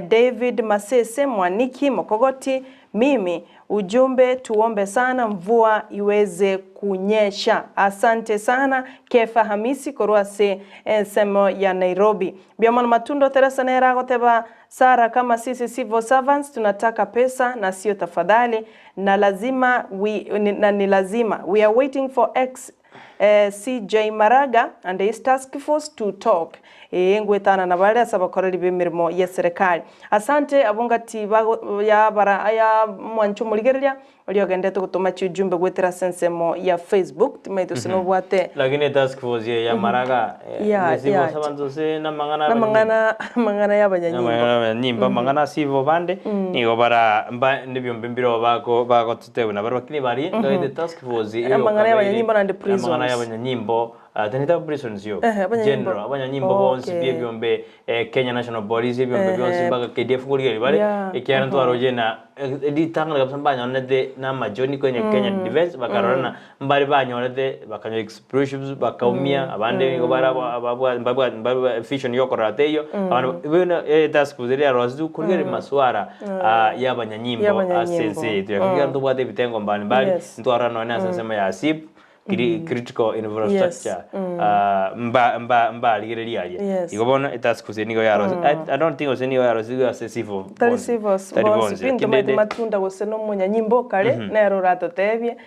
David Masese Mwaniki Mokogoti mimi ujumbe tuombe sana mvua iweze kunyesha. Asante sana Kefa Hamisi Korwase Ensemo ya Nairobi. Biamano Matundo Teresa Nera goteba Sara kama sisi civil servants tunataka pesa na sio tafadhali na lazima ni lazima we are waiting for CJ Maraga and his task force to talk. Ngwetana na bale asabakorera ibemirimo ya serikali. Asante abongati ya bara ya mwanchu muligereria oli ogende tukutuma chujumbe gwetera sensemo ya Facebook timeito sinobwate lakini task force ya Maraga sivo sabantu se na mangana y'abanyanyimba mangana sivo bande nigo bara ndibyo mbiro bako tutewe na bakini bari ngade task force ya mangana y'abanyanyimba na prisons mangana y'abanyanyimbo tanita prisons yo general abanyanyimbo bonsi byombe Kenya National Police byombe byonsi baga KDF kuligeri bari ikyana twaroje na editanga kabasambanya onede na majoni kwenye Kenya Defense bakarona mbari banyorede bakanyo explosives bakaumia abande ngo baraba fission yokorateyo abantu bena task force ya rozu kuligeri maswara y'abanyanyimbo asense tuyakiga ndubade bitengo mbali ntwarano na sensema ya SIP critical infrastructure mba ligereria igobona task force nigo yaro I don't think was any yaro sigo accessible pinto matunda gose no munyanyimbo kale na yaro ratotebye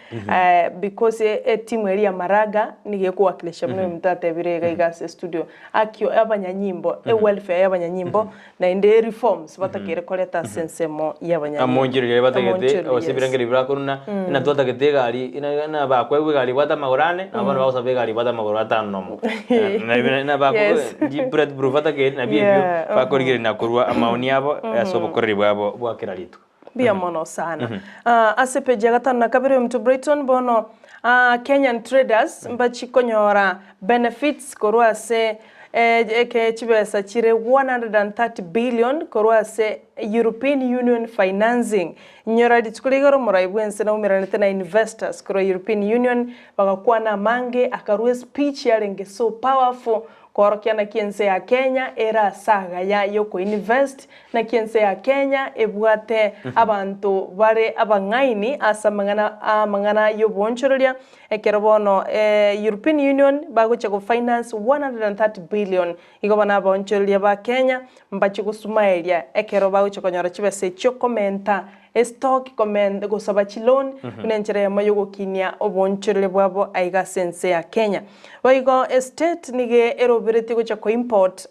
because timu eri Maraga nige kuwakilisha mwe mtatebire gaigas studio akyo abanyanyimbo welfare y'abanyanyimbo na inde reforms batakere koleta sensemo y'abanyanyimbo amonjire batakete osibirangeri brakona na twatakete gali ina bakwe gali magorane abantu basabe gali bada magorata nomo na bako bread bruvata ke na bibyo bakorigere na kurwa amaoni yabo asobokoreri bwabo bwakirarito bia mono sana asepeje gatano na kabiri mtu Brighton bono Kenyan traders mbachikonyora benefits korwase eke chibesa chire 130 billion korwase European Union financing nyora ditukuligoro muraibwense na umiranete na investors koro European Union bagakuwa na mange akarue speech yarenge so powerful korokia na kiense ya Kenya era saga ya yoko invest na kiense ya Kenya ebwate abantu bare abangaini asa mangana yobonchorolia ekerobono European Union bagocha go finance 130 billion igobana bonchorolia ba Kenya mbachi kusumailia ekero bagocha konyora chibese cho komenta stock comment go sabachi loan unenjere mayogo kinia obonchorolia bwabo aiga sense ya Kenya baigo estate nige erobiriti gocha ko import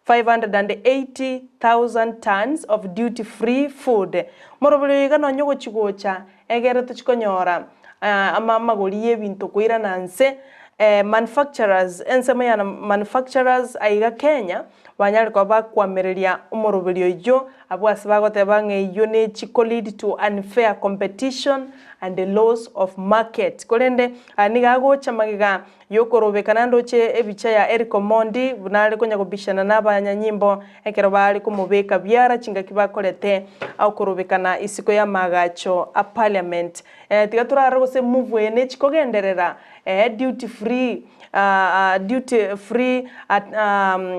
580,000 tons of duty free food morobiro igano nyogo chigocha egere tuchikonyora ama magoriye bintu kuira nanse manufacturers ensema ya manufacturers aiga Kenya banyari ko bakwamereria umoroberio yo abwasi bagoteba ng'eyo ne chiko lead to unfair competition and the loss of market korende nigagocha magiga yokorobekana ndoche ebicha ya Eric Mondi bunale konya kubishana n'abanyanyimbo ekero bali kumubeka byara chinga kibakorete au korobekana isiko ya magacho a parliament tigatura rose move ene chikogenderera duty free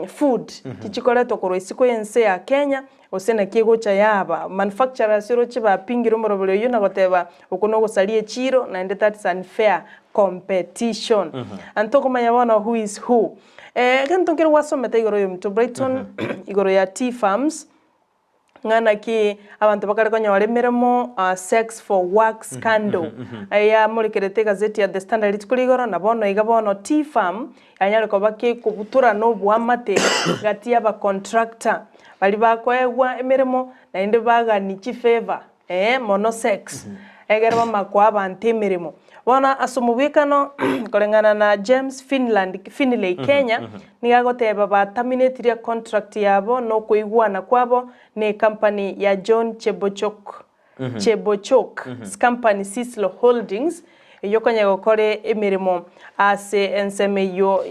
food tichikoleto koro isiko yense ya Kenya osena kiego cha yaba manufacturers yoro chiba pingiro morobolo yo nagoteba okuno gosalie chiro na ende that's unfair competition antoko mayabona who is who gantongero wasometa igoro yo mto Brighton igoro ya tea farms ngana ki abantu bakare konya walemeremo sex for work scandal ya mulikerete gazeti ya The Standard itukuligoro na bono igabono tea farm yanyale ko bake kubutura no bwamate gati ya ba contractor bali bakoegwa emeremo na inde baga ni chi favor mono sex egerwa makwa abantu emeremo bona asumubikano kolengana na James Finlay Kenya nigagoteba ba terminate contract yabo no kuigwana kwabo ne company ya John Chebochok company Sislo Holdings yokonya gokore emirimo ase enseme yo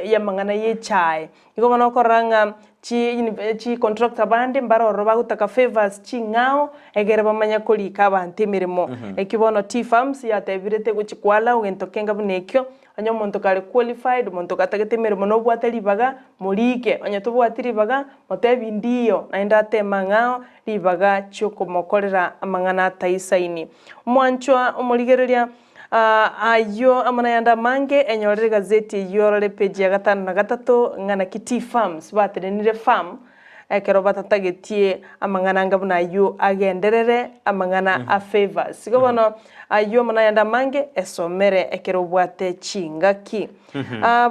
ya mangana ye chai igobona koranga chi contractor bande mbaro bagutaka favors chi ngao egere bamanya kolika abantu emirimo ekibono tea farms yatebirete guchikwala ugentokenga bunekyo anya muntu kale qualified muntu katagete mirimo no bwateri baga mulike anya tubwatiri baga motebi ndio naenda tema ngao libaga choko mokorera amangana taisaini mwanchwa umuligereria ayo amana yanda mange enyorere gazeti yorore page ya 5 na 3 ngana kiti farms baterenire farm ekero batatagetie amangana ngabuna ayo agenderere amangana a favors sigobono ayo amana yanda mange esomere ekero bwate chingaki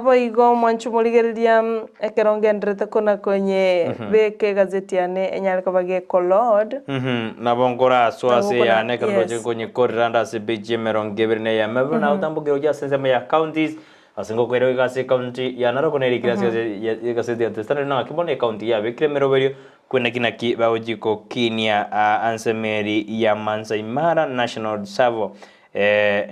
boigo mwanchu muligereria ekero ngenderete kona konye beke gazeti yane enyaleka bage kolod nabongora swase yane kero konye korranda se beje merongeberne ya mabona utambugiro ya sensema ya counties asingo kwero igase county ya Narok ne rigase ya gase de testana na kibone county ya bekre meroberio kwena kinaki bawjiko Kenya ansemeri ya Masai Mara National Reserve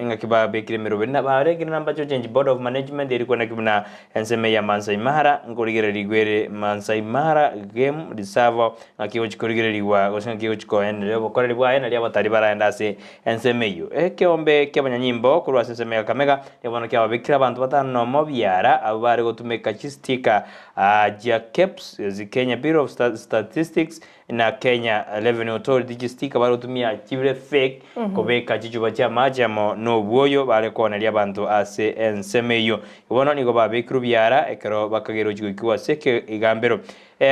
inga kiba bekre meroberio na bare kina namba change board of management eri kwena kibuna anseme ya Masai Mara ngorigere rigwere Masai Mara game reserve ngakiwo chikorigere riwa gosinga kiwo chiko ende bokore bwa ena lya batari baranda se anseme yo ekeombe kyabanyanyimbo kurwa anseme ya Kamega yabona kya bekira abantu batano mo byara abare gotumeka chistika ja caps zi Kenya Bureau of Statistics na Kenya Revenue Authority chistika baro tumia chivre fake kobeka chichuba cha majamo no bwoyo bare kona lya bantu ase ensemeyo ibona nigo babekru byara ekero bakagero chikuwa seke igambero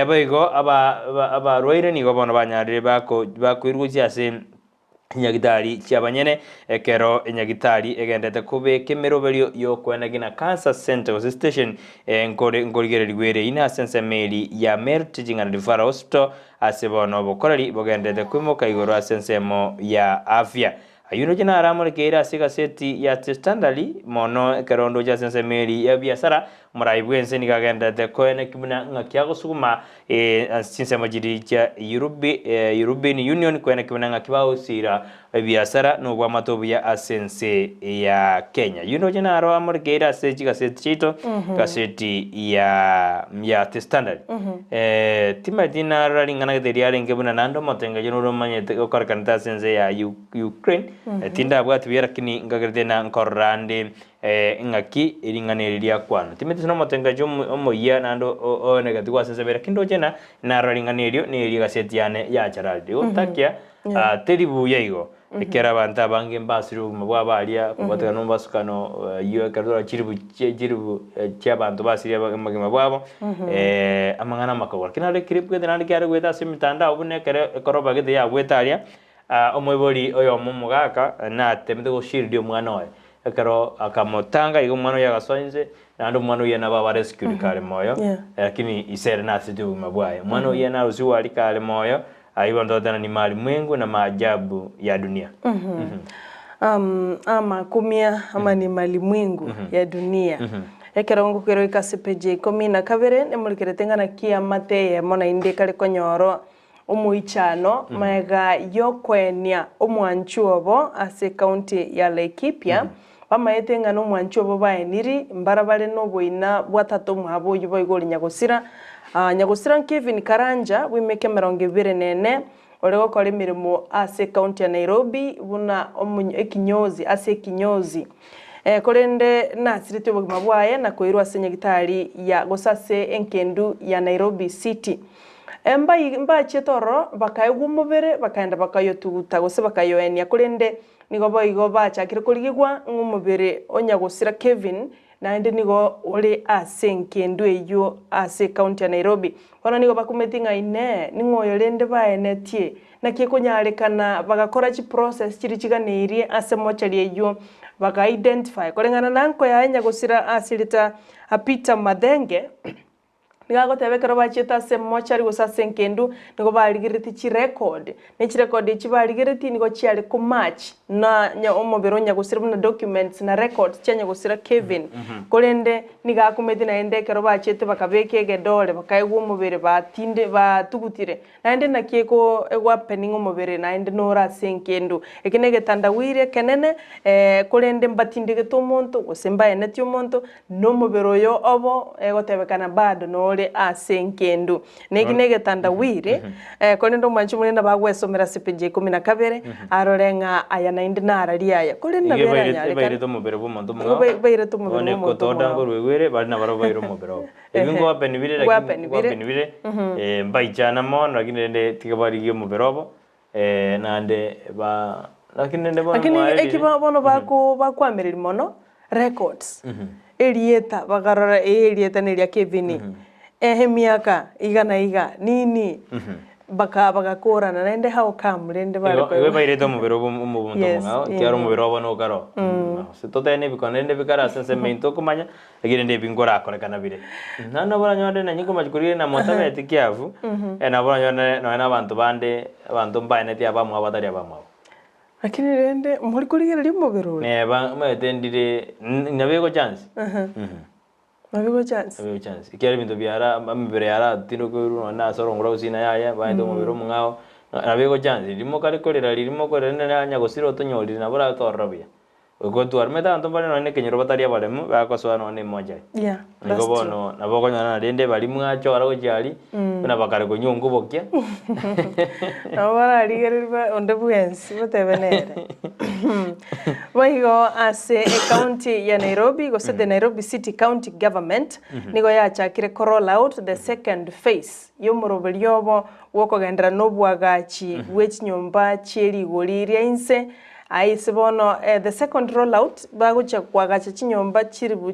boigo aba roire nigo bono banyarire bakwirugya ase nyagitari cyabanyene ekero nyagitari egendete kubeke meroberio yo kwena gina cancer center station ngorigere rigwere ina sense meli ya Mert jingana Rifara Hospital asebono bokorari bogendete kwimoka igoro asensemo ya afya ayuno jina aramurikira asiga seti ya standard mono ekerondo ja sense meli ya biasara muraibwense nigagendete kwena kibuna ngakyago suguma sinsemo jiri cha European Union kwena kibuna ngakibao sira biasara no bwa matobu ya asense ya Kenya yuno jina aramurikira seti gaseti chito gaseti ya standard tima dina ralingana geriare ngebuna nando motenga jino romanyete okarkanta sense ya Ukraine tinda bwatu birakini ngagerdena nkorrande ngaki iringaniriria kwana timete no motenga jomo ya nando o negative sense bera kindo jena na ralinganirio ni riga setiane ya charaldi otakia teribu yaigo ekera banta bange mbasiru mabwa balia kubatega no basukano yo kadora chiribu chabantu basiria magema bwabo amangana makawar kinale kiripwe denali kyare gweta simitanda obune kere koroba gede ya gwetaria omwebori oyo mumugaka na temede go shield omwana we ekero akamotanga igo mwana ya gasoinze nando mwana ye naba rescue kale moyo lakini isere na situ mabwaye mwana ye na usiwa alikale moyo aibo ndotana ni mali mwengu na maajabu ya dunia ama kumia ama ni mali mwengu ya dunia ekerongo kero ikase peji 12 nemurikirete ng'ana kia mateye mona inde kare konyoro omuichano maega yokwenia omwanchu obo ase county ya Laikipia bamaete ng'ana omwanchu obo baeniri mbara bare noboina bwatato mwabo yubo igori Nyagusira Nyagusira Kevin Karanja wimeke 24 ore gokora emirimo ase county ya Nairobi buna ekinyozi ase ekinyozi korende nasirite obogima bwaye na koirwa ase nyagitari ya gosase enkendu ya Nairobi City mba chetoro bakaigwa omobere bakaenda bakayotuguta gose bakayoenia korende nigo boigo bachakire korigigwa ng'omobere Nyagusira Kevin naende nigo ore ase enkendu eyo ase county ya Nairobi bono nigo bakumeti ng'aine ning'oyo rende baenetie nakie konyarekana bagakora chi process chiri chiganeirie ase mochari eyo baga identify korengana nanko ya Nyagusira asirita Peter Madenge nigago tebekero bacheta ase mochari gosase enkendu nigo barigiriti chi record ne chi record chi barigiriti nigo chiari ku match na omobero Nyagusira buna documents na records cha Nyagusira Kevin korende nigakumeti na ende kero bachete bakabeke gedore bakaigwa omobere batinde batugutire naende nakieko egwapening omobere naende nora ase enkendu ekine getandawire kenene korende mbatindigete omonto gose mbaeneti omonto nomobero oyo obo egotebekana bado nore ase enkendu negine getandawire korende omwanchu murenda bagwesomera sepeje 12 arorenga aya nainde narari aya korenda beranya bairete omobere bw'omonto bairete omobere bw'omonto kotoda ngorwegwere bari nabaro baire omobere obo ebingo wapenibire lakini wapenibire mbaichana mono lakini rende tiga barigi omobere obo nande ba lakini rende bono lakini ekiba bono bakwamereri mono records erieta bagarora erieta neria Kevin miaka igana iga nini bagakorana naende how come rende bare ko bairete omobere obo omonto mongao kiaro omobere obo no karo se totene bikonende bikara sense mento kumanya lakini ndi bingora akorekana bire nano bora nyonde na nyiko majikurire na motabeti kiavu na bora nyonde na abantu bande abantu mbaeneti abamwe abatari abamwe lakini rende muri kurigera omobere ore ne ba metendire nabego chance Nabigo chance. Nabigo chance. Ikiari bintu biara amibere yara tino ko na soro ngoro usina yaya baito mubiro mungao. Nabigo chance. Limo kare korera limo korera na Nyagusira otonyori na bora torobia. Uko tu armeta anto bale no ne kenyoro bataria balemu bakoswa no ne moja. Yeah. Niko bono na boko nyana rende bali mwacho ara gojari na bakare ko nyungu bokia. Na bora rigerwa onde buensi botebenere. Waigo ase county ya Nairobi go the Nairobi City County Government nigo yachakire roll out the second phase yomuroberi obo wokogendera nobwagachi wechinyomba chieri goriria inse aise bono the second rollout bagucha kwagacha chinyomba chiribu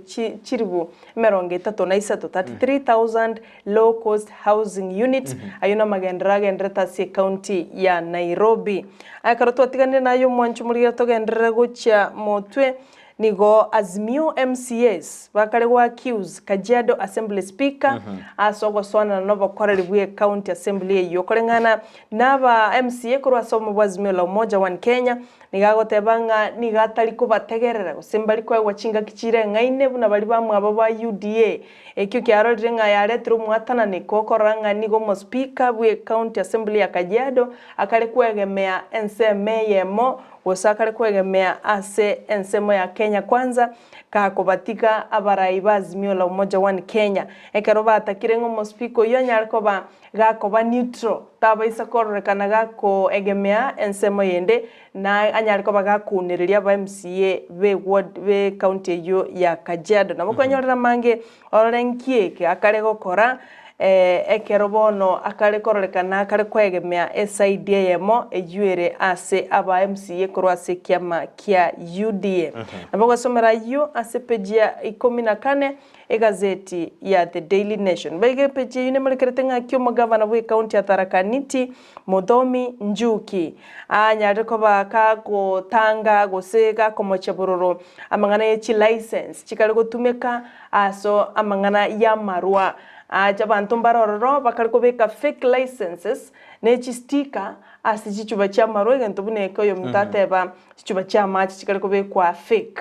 33,000 low cost housing units ayuna magendera gendera se county ya Nairobi akaroto atigane nayo mwanchu muri togendera gucha motwe nigo Azimio MCAs bakare wa accuse Kajiado Assembly Speaker asogwa swana no bakorera bwe County Assembly yokorengana naba MCA kurwa somo bwazimio la umoja wa Kenya nigagotebanga nigatari kubategerera gusembali kwa gwachinga kichire ngaine buna bali bamwe abo ba UDA ekyo kyarorire nga yaretero mwatana nikokoranga nigo mo speaker bwe County Assembly ya Kajiado akare kwegemea enseme yemo wasakare kwegemea ase ensemo ya Kenya kwanza kakobatika abarai bazimio la umoja wa Kenya ekero batakire ngo mo speaker yo nyarikoba gakoba neutral tabaisa kororekana gako egemea ensemo yende na anyarikoba gakuniriria ba MCA be ward be county yo ya Kajiado na mukonyorera mange orenkie ke akare gokora ekero bono akare kororekana akare kwegemea SIDM ejuere ase aba MCA korwa ase kiama kia UDA nabo gasomera yo ase page ya 14 egazeti ya The Daily Nation baige page yune murekerete ngakyo mugavana bwe county ya Tharaka Nithi Muthomi Njuki anyare ko bakago tanga goseka komochebururu amangana yechi license chikare gutumeka aso amangana ya marwa aja bantu mbarororo bakariko beka fake licenses nechi sticker asichichuba cha marwa gento buneko yo mutateba chichuba cha match chikariko bekwa fake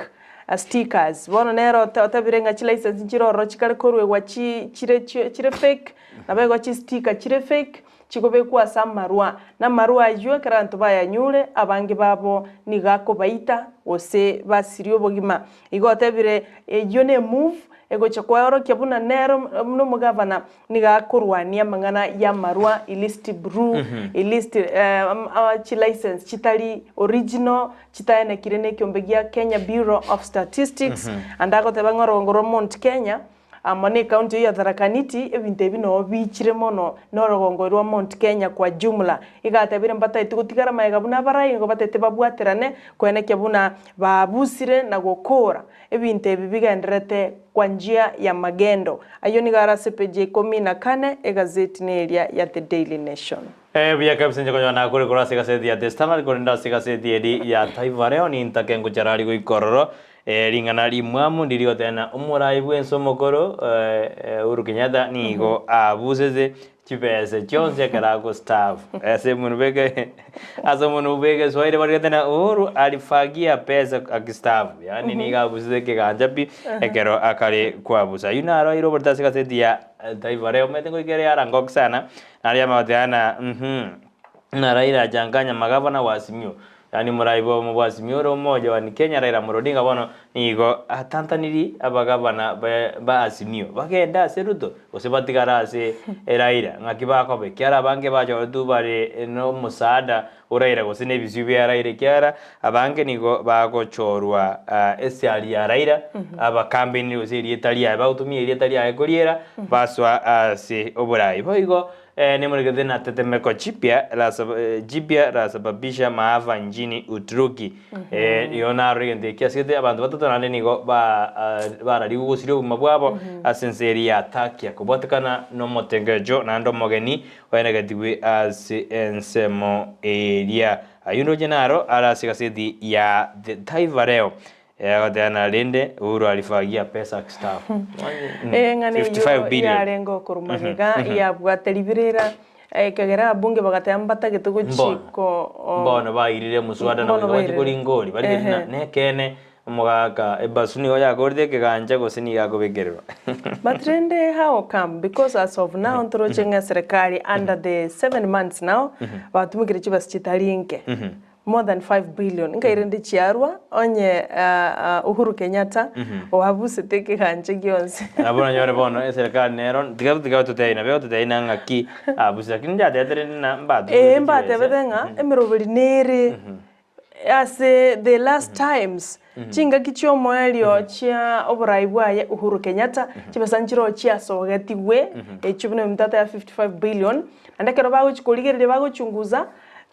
stickers bono nero otabirenga chi license chiroro chikare korwe gwa chire fake nabe gwa chi sticker chire fake chikobekwa sa marua na marua aywe karanto bayanyure abange babo nigako baita ose basirio bogima igotabire yone move ego chakwaro kyabuna nero no mugavana nigakorwania mangana ya marua ilist brew ilist chi license chitari original chitaene kirene kyombegia Kenya Bureau of Statistics andako tabangorongoro Mount Kenya amane county ya Tharaka-Nithi ebinte bino bichire mono norogongorwa Mount Kenya kwa jumla igatabire mbata itugutigara maega buna barai ngo batete babwaterane kwene kyabuna babusire na gukora ebinte bibigenderete kwa njia ya magendo ayo ni garase page 14 egazeti neria ya The Daily Nation Bia kabisa njoko na kuri kurasi gazeti ya The Standard kurinda sigazeti edi ya Taifa Leo ni ntakengo charari go ikororo ringana rimwamu ndirio tena umurai bwenso mokoro Uhuru Kenyatta nigo abuseze chipese chonse karago staff ese munubeke aso munubeke soire bari tena Uhuru alifagia pesa akistaff yani niga abuseze keganjapi ekero akare kwabusa yunaro iro bortasi gazeti ya Taifa Leo metengo ikere arangok sana naria mawatana na Raila janganya magavana wa Azimio yani muraibo mu Azimio mmoja wa Kenya Raila Odinga bono nigo atantaniri abagavana ba Azimio bagenda seruto osebatigara ase Raila ngakiba ko be kyara bange bajo dubare no musaada uraira gosine bisubi ya Raila kyara abange nigo bagochorwa esiali ya Raila aba campaign osiri Italia bautumia Italia ekoriera baswa ase oburai boigo nemurigeze na tetemeko jipya la sababisha maafa nchini Uturuki yona rigende kiasite abantu batatu nane nigo barari gusiro mabwabo asenseri ya Turkey kubotekana no motengejo nando mogeni wenegatiwe as ensemo area ayundo jenaro ala sigasidi ya The Taifa Leo Gatana lende Uhuru alifagia pesa staff 55 billion ya rengo kurumagiga ya bwateribirira kagera bunge bagatambata gitugo chiko mbono bairire muswada na wajikuri ngori bari nekene mugaka ebasuni oya gorde keganja gosini yagobegerwa but rende how come because as of now ntorochenga serikali under the 7 months now batumikire chibas chitarinke more than 5 billion ngairende chiarwa onye Uhuru Kenyatta ohabuse teke kanje gyonse abona nyore bono serikali nero tigabu tuteina beo tuteina ngaki abusa kinja tetere na mbatu mbate bedenga emiroberi nere as the last times chinga kichomo elio chia obraibwa ya Uhuru Kenyatta chibasanchiro chia sogatiwe echubune mtata ya 55 billion andakero bago chikoligere bago chunguza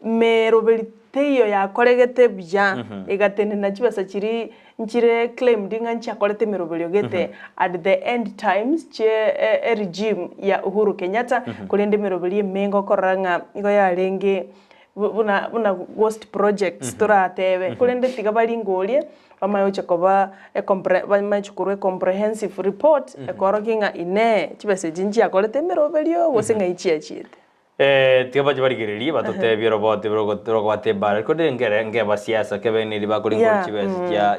meroberi teyo ya koregete bya egatene na chibasa chiri nchire claim dinga ncha kolete meroberi ogete at the end times che regime ya Uhuru Kenyatta kulende meroberi mengo koranga igo ya lenge buna ghost projects toratebe kulende tigabali ngolie bamayo chakoba bamachukurwe comprehensive report ekorokinga ine chibase jinji akolete meroberi ogosenga ichia chite tiba jabari girili batote biro bote biro kwate bar ko de ngere basiasa kebe ni liba ko lingol chibes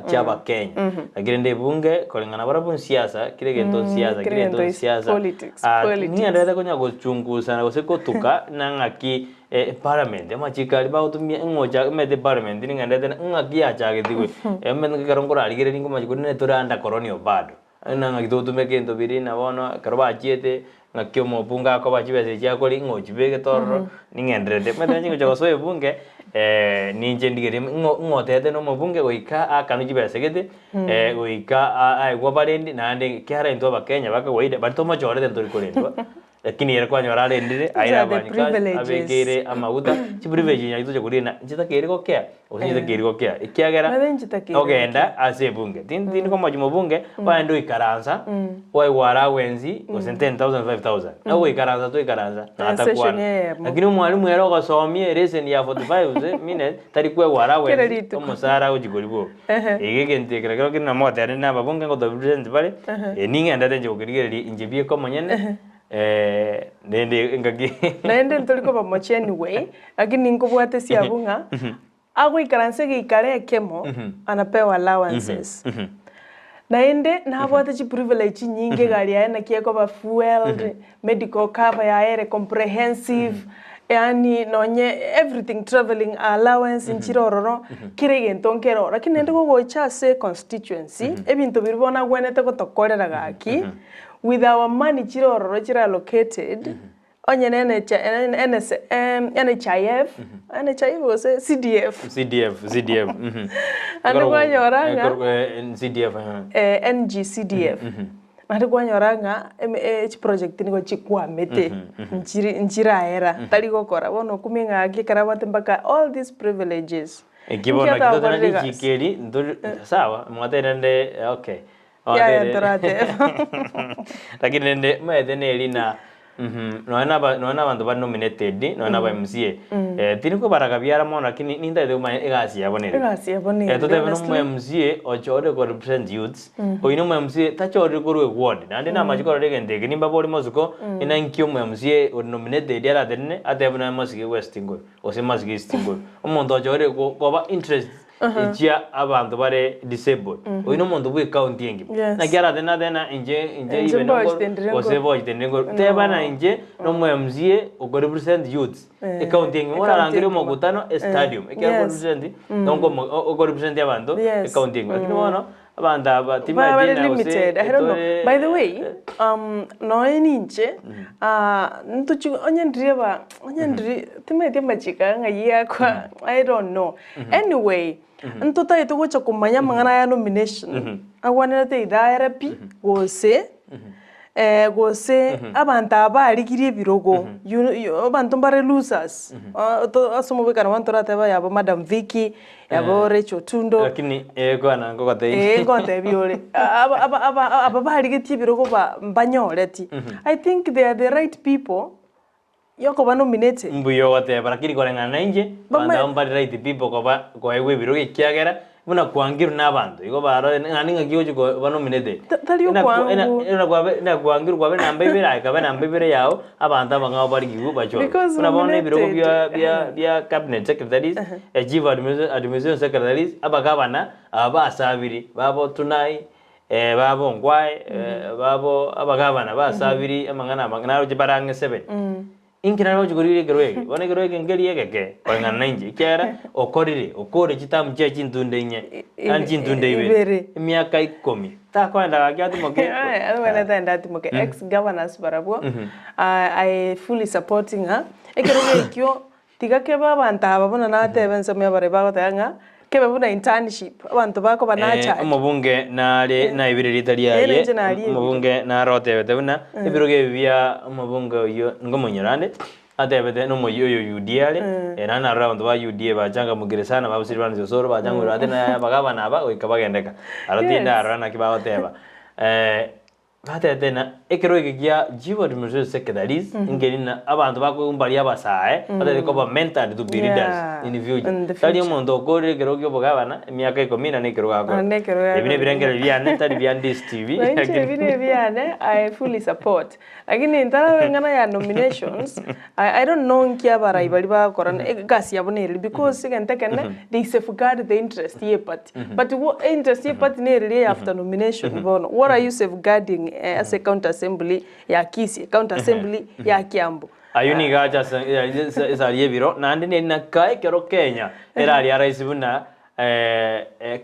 cha ba Kenya agirende bunge ko lingana bara bun siasa kiregento siasa ni anda ko nyago chunguza na ko se ko tuka na ngaki parliament machikali ba utumia ngoja mede parliament ni nganda tena ngaki acha gediwe men karongora aligire ningo majiko ne turanda koronio bado na ngaki to tumeke ndo birina bono karba chiete ngakyo mo bunga ko bachibese chako lingo chibege torro ningendrede mede ningo chako soe bunge ninje ndigere ngotete no mo bunge goika akanu chibese gete goika ai gwabarendi nande kyara into ba Kenya baka goide bato machore dentro rikorendwa lakini era kwa nyorale ndire aira banika abegere amaguta chiprivilege nyaitu chakurina njita keriko kya usinjita keriko kya ikiagera ogenda ase bunge tin ko majimo bunge baendo ikaranza wai wara wenzi o 10000 5000 na wai ikaranza to ikaranza na atakuwa lakini mwalimu era gasomie lesson ya 45 minutes tari kwa wara wenzi como sara ujigoribo egege ntekera kero kina mote na babunge ngo president bale ninga ndate njogirigeri injibie ko monyene nende ngagi nende ntoliko bamoche anyway lakini ngobwate siabunga agwe ikaranse gikare kemo anapewa allowances naende nabwate chi privilege nyingi gari yaena kieko ba fueled medical cover ya ere comprehensive yani nonye everything traveling allowance nchirororo kire gento nkero lakini ende gocha se constituency ebintu biribona gwenete gotokorera gaki with our money chirororo chira allocated onye NHIF was CDF ande kwanyoranga CDF NGCDF ande kwanyoranga H project niko chikwamete nchira era tali gokora bono kuminga akikara bate mpaka all these privileges ikibona kitotana ni chikeri sawa mwaterende okay lakini nende mwedene elina noena bantu ba nominated noena ba MCA tini ko baraka biara mona lakini ninda de ma egasi yabonere tote no mu MCA ochore ko represent youths oino mu MCA tachore ko reward nande na majiko rege ndege nimba boli mozuko ina nkyo mu MCA or nominated yara denne atebuna masige westingo ose masige stingo omuntu ochore ko ba interest ichia abantu bare disabled oino muntu bwe county yengi na gyara dena inje even ose voice tendengo tebana inje no mu MCA ugo represent youths e county yengi mora rangire mo gutano stadium e kya represent dongo ugo represent abantu e county yengi lakini wono abanda batima dina limited. I don't know. By the way, no ninche ntuchi onye tima chika ngaya kwa I don't know. Anyway, ntuta ito cha kumanya mangana ya nomination. Agwana te idaira pi gose abantu abarigiriye birogo abantu bare losers asomo bekana abantu rateba yabo Madam Vicky yabo Rachel Tundo lakini gwana ngogote ngote biore aba barigitiye birogo banyoreti. I think they are the right people yoko ba nominated mbuyo gote barakiri korengana nje banda mbari right people ko ewe birogo ikiagera muna kuangiru n'abantu iko baro nganinga kiyo ko banominete taliyo kwangu na kuangiru kwa bena mbebera ka bena mbebere yao abantu abanga bari gibu bacho muna bone birogo bya cabinet secretaries chief administration secretaries abagabana abasabiri babo tunai babo ngwai babo abagabana basabiri amangana naro jibarange 7 inkira no jugurire gerwege bone gerwege ngeli yegeke kwangana nje kyara okore kitamu cya chintunde nye anjintunde ibe imyaka 10 ta kwenda gagyatu moke alwana tanda timoke ex governors barabo I fully supporting her ekerege kyo tigake babanta ababona natebe nsome bare bagotanga kebe buna internship abantu bako banacha umubunge nale na ibiriri taliaye umubunge na rote betuna ibiroge bya umubunge yo ngomunyarande atebete no moyo UDL era na round ba UDL bajanga mugiresana babusiri banze soro bajanga urate na bagabana aba oikabagendeka aratinda arana kibagoteba batete ekeroge gya jibo administration secretaries ingelina abantu bakumbali abasae batete ko mentor to be leaders in future tali omuntu okore keroge bogabana emyaka 10 ne keroga ko ebine birengere byane tali byandi TV ebine byane I fully support lakini ntara ngana ya nominations I don't know nkia barai bali ba korana gasi yabonere because kentekene they safeguard the interest ye party but what interest ye party ne really after nomination bono what are you safeguarding as a county assembly ya Kisii, county assembly ya Kiambu. Ayuni gacha saliye biro nandi ni nakai kero Kenya era ali rais buna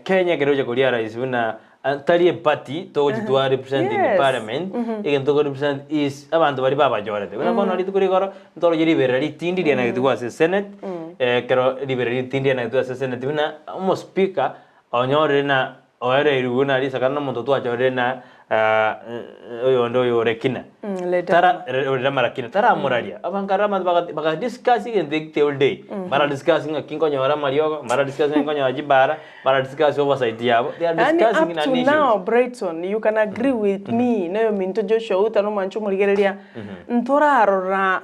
Kenya kero je kulia rais buna taliye party to jitwa represent in parliament igen to represent is abantu bari baba jorete bana bono ali tukuri goro ntoro je liberali tindi dia na kitwa se senate kero liberali tindi na kitwa se senate buna mo speaker onyore na oere iruguna ali sakana muntu twa jore na oyo ndo yo rekina tara marakina tara moralia abangara baga discussing and the all day bara discussing kingo nyora mariogo bara discussing kingo nyaji bara discuss oversight yabo they are discussing in an issue now Brighton you can agree with me nayo minto Joshua utano manchu murigereria ntora arora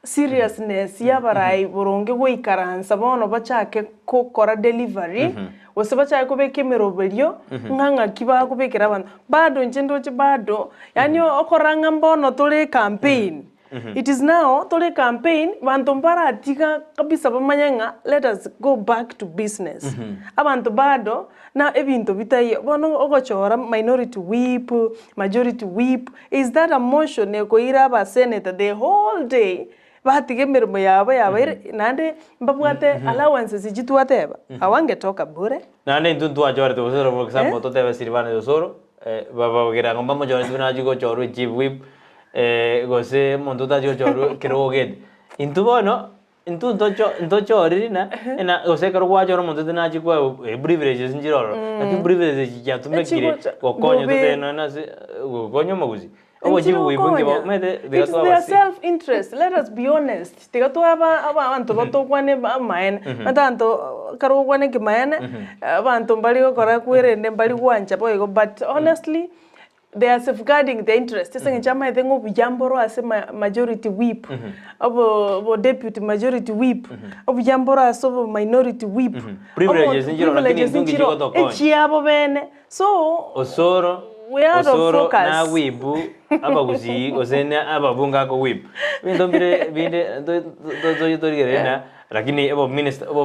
seriousness yabarai boronge goikaransa bono bachake ko kora delivery wasabacha kubeke meroberio nganga kiba kubekera abantu bado nchendo bado yani okoranga mbono tole campaign It is now tole campaign bantu mbaratika kabisa bamanyanga let us go back to business. Abantu bado na ebintu bitaye bono ogochora minority whip, majority whip. Is that a motion ekoira ba senator the whole day? Batige mirimo yabo nande mbabwate allowances ijitwateba awangetoka bure nande ntuntu ajore to soro for example to tebe sirvane do soro baba gira ngomba mo jore tuna jigo choru chief whip gose monto ta jigo choru kiroged intu bono intu nto chori na gose karo wa joro monto tuna jigo privileges njiroro lakini privileges ya tumekire gokonyo to tena na gokonyo maguzi. It's their self-interest. Let us be honest. Tiga tu abantu bato kwane maene. Matanto karo kwane kimaene. Abantu mbali ko kora kuere ne mbali kuancha boy. But honestly, they are safeguarding the interest. Sasa ngechama ithengo bijamboro ase majority whip. Abo deputy majority whip. Abo bijamboro ase minority whip. Privileges njiro lakini ndungi jiko to coin. Echiabo bene. So osoro we are focus na wibu aba Gusii osena aba bunga ko wib bindo binde do gerena lakini abo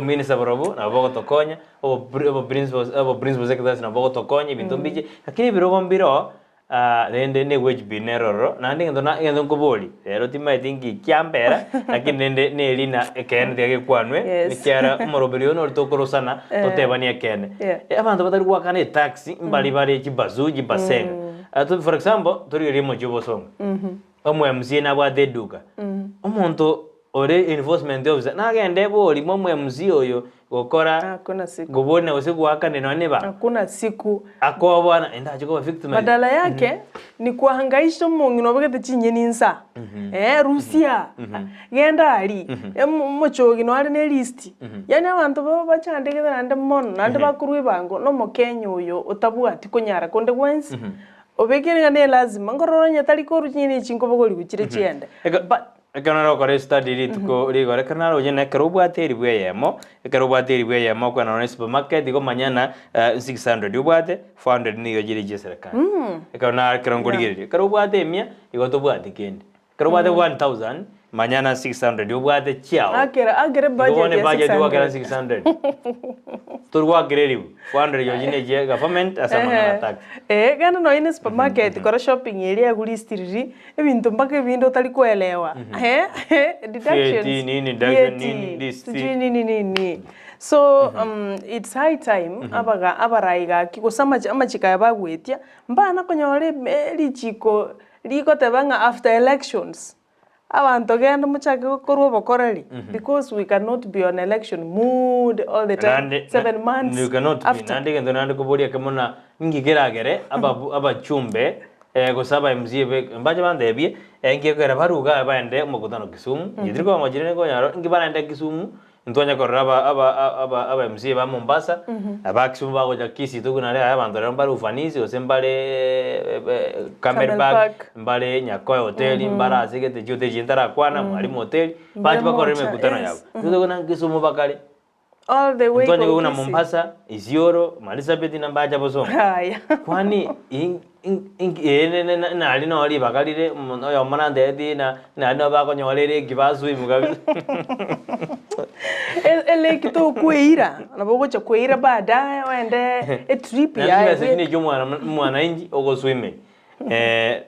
minister borobo na bogo tokonya abo principal secretary na bogo tokonya bindo bije lakini biro mbiro nende ne wage bineroro na ndinga ngendo ngoboli rero tima thingi kiambera lakini nende ne lina ekene tiage kwanwe nikiara morobelio no tokorosana totebania kene abantu batari kwakane taxi mbali bali kibazuji basenga for example tori rimo jobo song omwe MC na bwa deduka omuntu ore enforcement officer na gende boli momwe MC oyo gokora hakuna siku gobona usiku wakane none ba hakuna siku ako bwana enda chiko victim badala yake ni kuhangaisha mungu no bagete chinyeni nsa Rusia genda ali mochogi no ali ne list yani abantu bachandike nande mono nande bakurwe bango no mokenyo oyo otabwati kunyara konde wensi obekere ne lazima ngororo nyatali ko runyini chinko bogoli kuchire chiende but ekanaro kore study ritko rigore kanaro jene karubwate ribweyemo karubwate ribweyemo kwa na supermarket go manyana 600 ubwate 400 niyo jiri serikali ekana karangorigere karubwate mia igoto bwate kende karubwate 1000 manyana 600 ubwate chiao agere budget ya 600 turwa greribu 400 yojine je government asamana tax gana no ine supermarket kora shopping area gulistiri ebintu mpaka ebindo tali kuelewa deductions nini so it's high time abaraiga kikosama amachika yabagwetia mbana konyore lichiko liko tebanga after elections abantu genda muchake korwo bokorali because we cannot be on election mood all the time 7 months you cannot be nande gendo nande kuboria kamona ngigeragere aba chumbe gosaba mzibe mbaje bandebie ngekera baruga bande mukutano Kisumu yidiriko amajirene ko yaro ngibarande Kisumu ntonya koraba aba mzibe ba Mombasa aba Kisumu ba goja Kisii tukunale abantu ramba ufanisi osembale Camelback mbale Nyakoe hotel mbara asigete jote jindara kwana mwalimu hotel baje bakore mekutano yabo tukuna Kisumu bakale all the way to kuna Mombasa Isiolo Marisabeth na mbaja boso haya kwani na alino ali bakalire yo manande edi na no ba konyolere gibazu imugabi ele kito kuira na bogo cha kuira baadaye wende a trip ya ni mwana inji ogo swime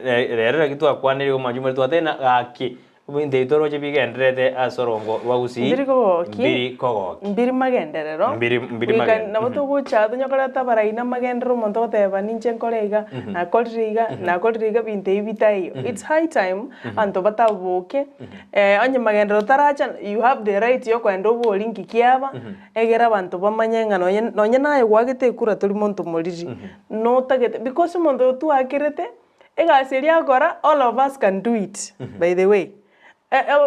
rero kitu akwanire ko majumwe to atena aki ubinde itoro je bigendrete asorongo wa Gusii mbiri magenderero mbiri magenderero na boto gocha nyakora tabaraina magendero monto teba ninche nkorega na kolriga binte ibitayo it's high time anto batabuke anye magendero taracha you have the right yo kwendo bolingi kiaba egera abantu bamanyanga nonye naye gwagete kura turi monto moriri no tagete because monto tu akirete egaseria akora all of us can do it by the way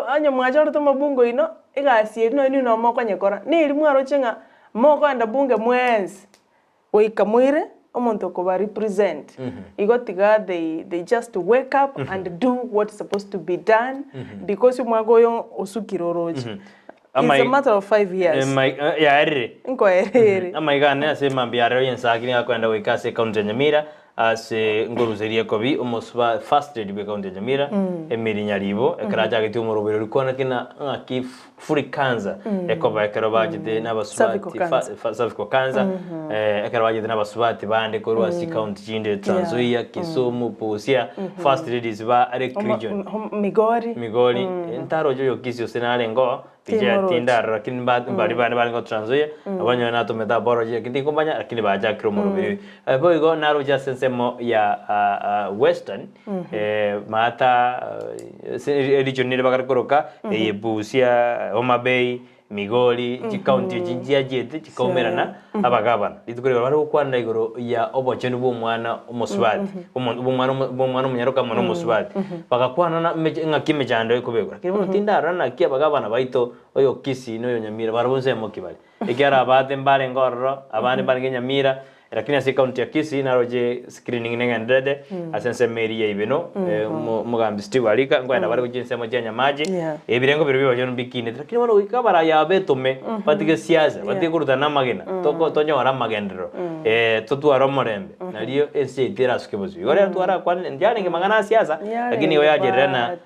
anya mwajoro to mabungo ino igasi ino ni no moko nyekora ni iri mwaro chenga moko anda bunge mwezi oika mwire omonto ko ba represent igotiga they just wake up and do what's supposed to be done because mwago yo osukiroroji it's a matter of 5 years ya erre inko erre amaigane ase mambiare Ensakia kwenda wikase county Nyamira ase ngoruzeria kobi omosba first lady be county Nyamira Emiri Nyaribo ekaraja giti umurobero rikona kina ngaki furi kanza ekoba ekeroba jide n'abasubati cervical cancer ekeroba jide n'abasubati bande korwa si county jinde Trans Nzoia Kisumu Busia first ladies ba Arek region Migori entaro joyo Kisii osenare ngo tija tinda lakini bari bari ngo Trans Nzoia abanyo na tumeta boroje kindi kumbanya lakini baja kiro morobero boigo naro just sensemo ya western mata region ni bakar koroka Busia Homa Bay Migori county jinjia jete chikomerana abagabana litukore bari ukwana igoro ya obochenu bw'umwana umusubati bw'umwana umunyaruka mwana umusubati bakakwana na ngakimejando ikubegura kiri tindara na kia bagabana baito oyo Kisii no Nyamira barabonse mo kibali ikiara abate mbale ngorro abane bane Nyamira lakini asi county ya Kisii naroje screening nengendede asense meri ya ibeno mugambi Steve alika ngwenda bari kujinse mo jenya maji ebirengo biri bibajo bikine lakini bano ikabara ya betume patike siasa patike kuruta namagena toko tonyo ara magendero totu ara morembe naliyo ese tera skebozi ore twara kwani njane ngimangana siasa lakini yo yajerena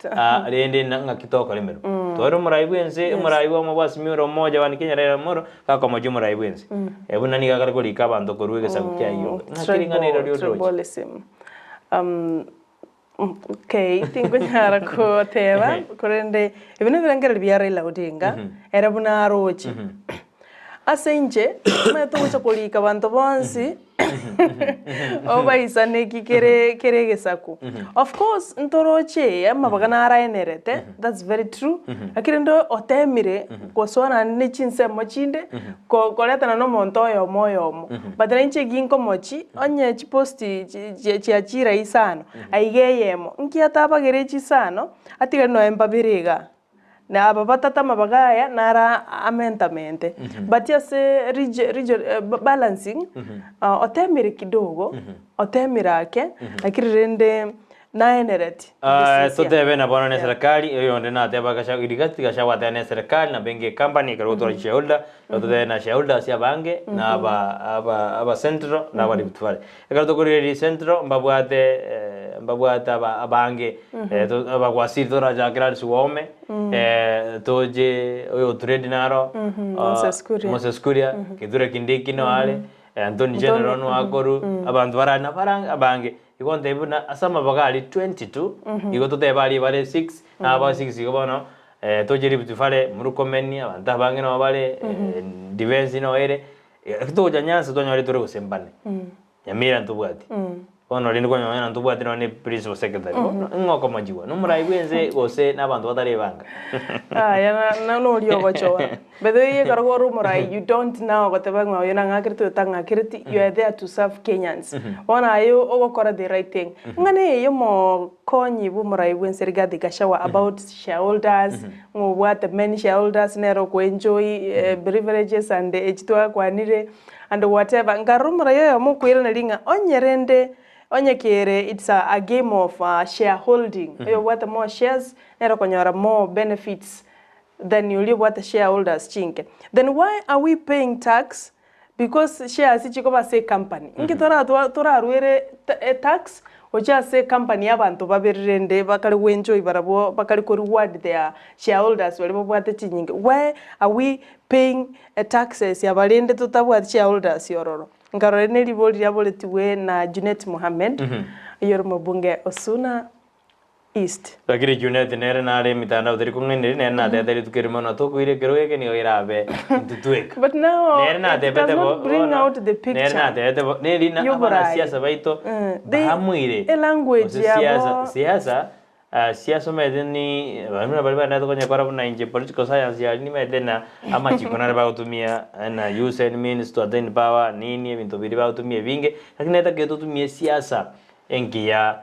rende ngakitoko limero toro muraibuense muraibu mabasi miro moja bani Kenya rera moro kako mojo muraibuense ebunani gakari kolika bando koruwe tribalism. Okay, tingo nyara ko teba korende ibine virangere biara ila odinga era buna rochi asenje meto mucha kolika bantu bonsi oba isane kikere gesaku of course ntoroche amabagana ara enerete that's very true akirendo otemire kosona ne chinse mochinde koleta na no monto yo moyo but renche ginko mochi onye chiposti chiachira isano aigeyemo nkiata bagerechi sano atigere no empabiriga na babatata mabagaya nara amentamente but yes balancing otemire kidogo otemirake lakini rende na enereti so debe na bwana na serikali hiyo ndio na deba kasha irigati kasha wata na serikali na bengi company karo to shareholder to de na shareholder sia bange na aba central na bali bitwale karo to kuri central mbabwate abange to abagwasi to raja kira suome toje oyo trade naro Moseskuria kidure kindiki no ale Anthony General no akoru abantu barana baranga abange ikonde ibuna asama bagali 22 igoto tebali bale 6 aba 6 igobono tojeri bitufale murukomeni abantu abange no bale defense no ere to janyansa to nyore tore gusembane Nyamira ntubwati ono lindi kwa nyona ntubwati no ni principal secretary ngoko majiwa no muraibenze gose nabantu batari banga ya no lio gochoa bedo ye gargoro murai you don't know gotebanga yona ngakirito tangakiriti you are there to serve Kenyans ona ayo ogokora the right thing ngane yo mo konyi bu murai bwense rigadi gashawa about shareholders ngobwate many shareholders nero ko enjoy privileges and ejitwa kwanire and whatever ngarumura yo mo kwira na linga onyerende onyekere it's a game of shareholding you what more shares nero konyora more benefits than you live what the shareholders chinke then why are we paying tax because shares ichiko ba say company ngitora tora ruere tax oja say company abantu baberende bakali wenjoy barabo bakali ko reward their shareholders wale bobwate chinyinge why are we paying taxes ya balende tutabwate shareholders yororo ngaro ne liboli yaboletiwe na Junet Mohamed yoro mbunge Osuna East lakini Junet nere nare mitandao teri kungene ne na tete tukirimo na to kuire keroge ni irabe tutuek but now nere na tete bo bring out the picture nere na tete bo nere na amana siasa baito bamuire a language ya siasa siasa medeni bamina bali na to kwenye kwa na inje political science ya ni medena ama chikona ba kutumia na use and means to attain power nini bintu bili ba kutumia vinge lakini hata keto tumie siasa engia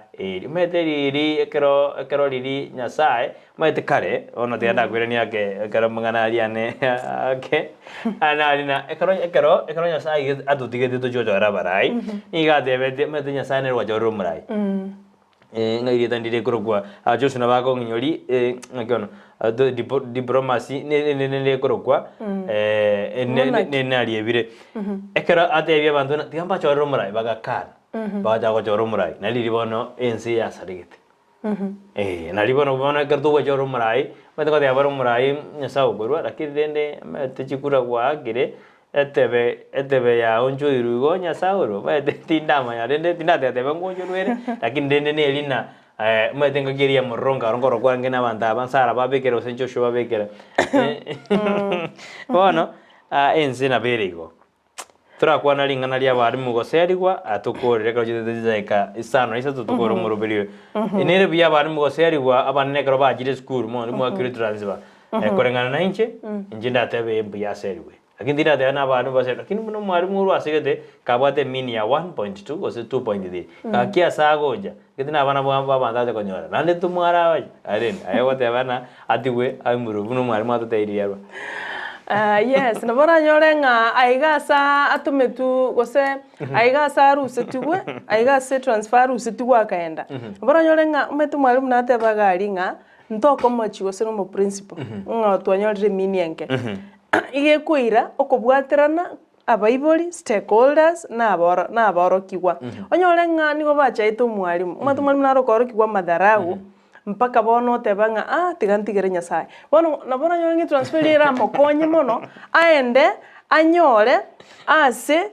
meteri ekero lili nyasaye mete kare ono te anda kwirani yake ekero mangana aliane ake analina ekero nyasaye atutige to jojo rabarai iga debete mete nyasaye ne wajoro murai ngairi tandire kurogwa ajosu na bako nginyori ngakono diplomacy ne kurogwa ne nali ebire ekero ate bya bantu tigamba choro murai bagakara baja ko choro murai na liri bono ensi ya sarigete na libono bono kertu ko choro murai mate ko ya baro murai nyasa ugurwa lakini dende mate chikura kwa gire etebe ya onjo irugo nyasa uro mate tindama ya dende tindate etebe ngonjo ruere lakini dende ne elina mate ngagiria moronga rongoro kwa ngena banda bansara babekera osencho sho babekera bono ensi na berigo turakwa na ringana ria barimu goserigwa atukorere ko jideka isano isa tutukoro murubirio inere bya barimu goserigwa abanene kro bajire school mo mu akiri transfer korengana na inche injinda tebe embu ya serigwe lakini dira te na barimu base lakini muno mwarimu ru asigete kabate mini ya 1.2 ose 2.3 kakia sagoja kitina abana bwa bandaje konyora nande tumwara waje aren ayo te bana atiwe amuru muno mwarimu atuteiriya yes na bora nyorenga aigasa atumetu gose aigasa rusetugwe aigasa transfer rusetugwa akaenda bora nyorenga umetu mwalimu nate bagaringa ntoko machi gose no principal nga twanyorire minienke ige kuira okobwaterana abaibori stakeholders na aboro kiwa onyorenga nigo bachaito mwalimu umetu mwalimu naro koro kiwa madharau mpaka bono tebanga tigantigere nyasaye bono nabona nyorengi transfer ira mokonye mono aende anyore ase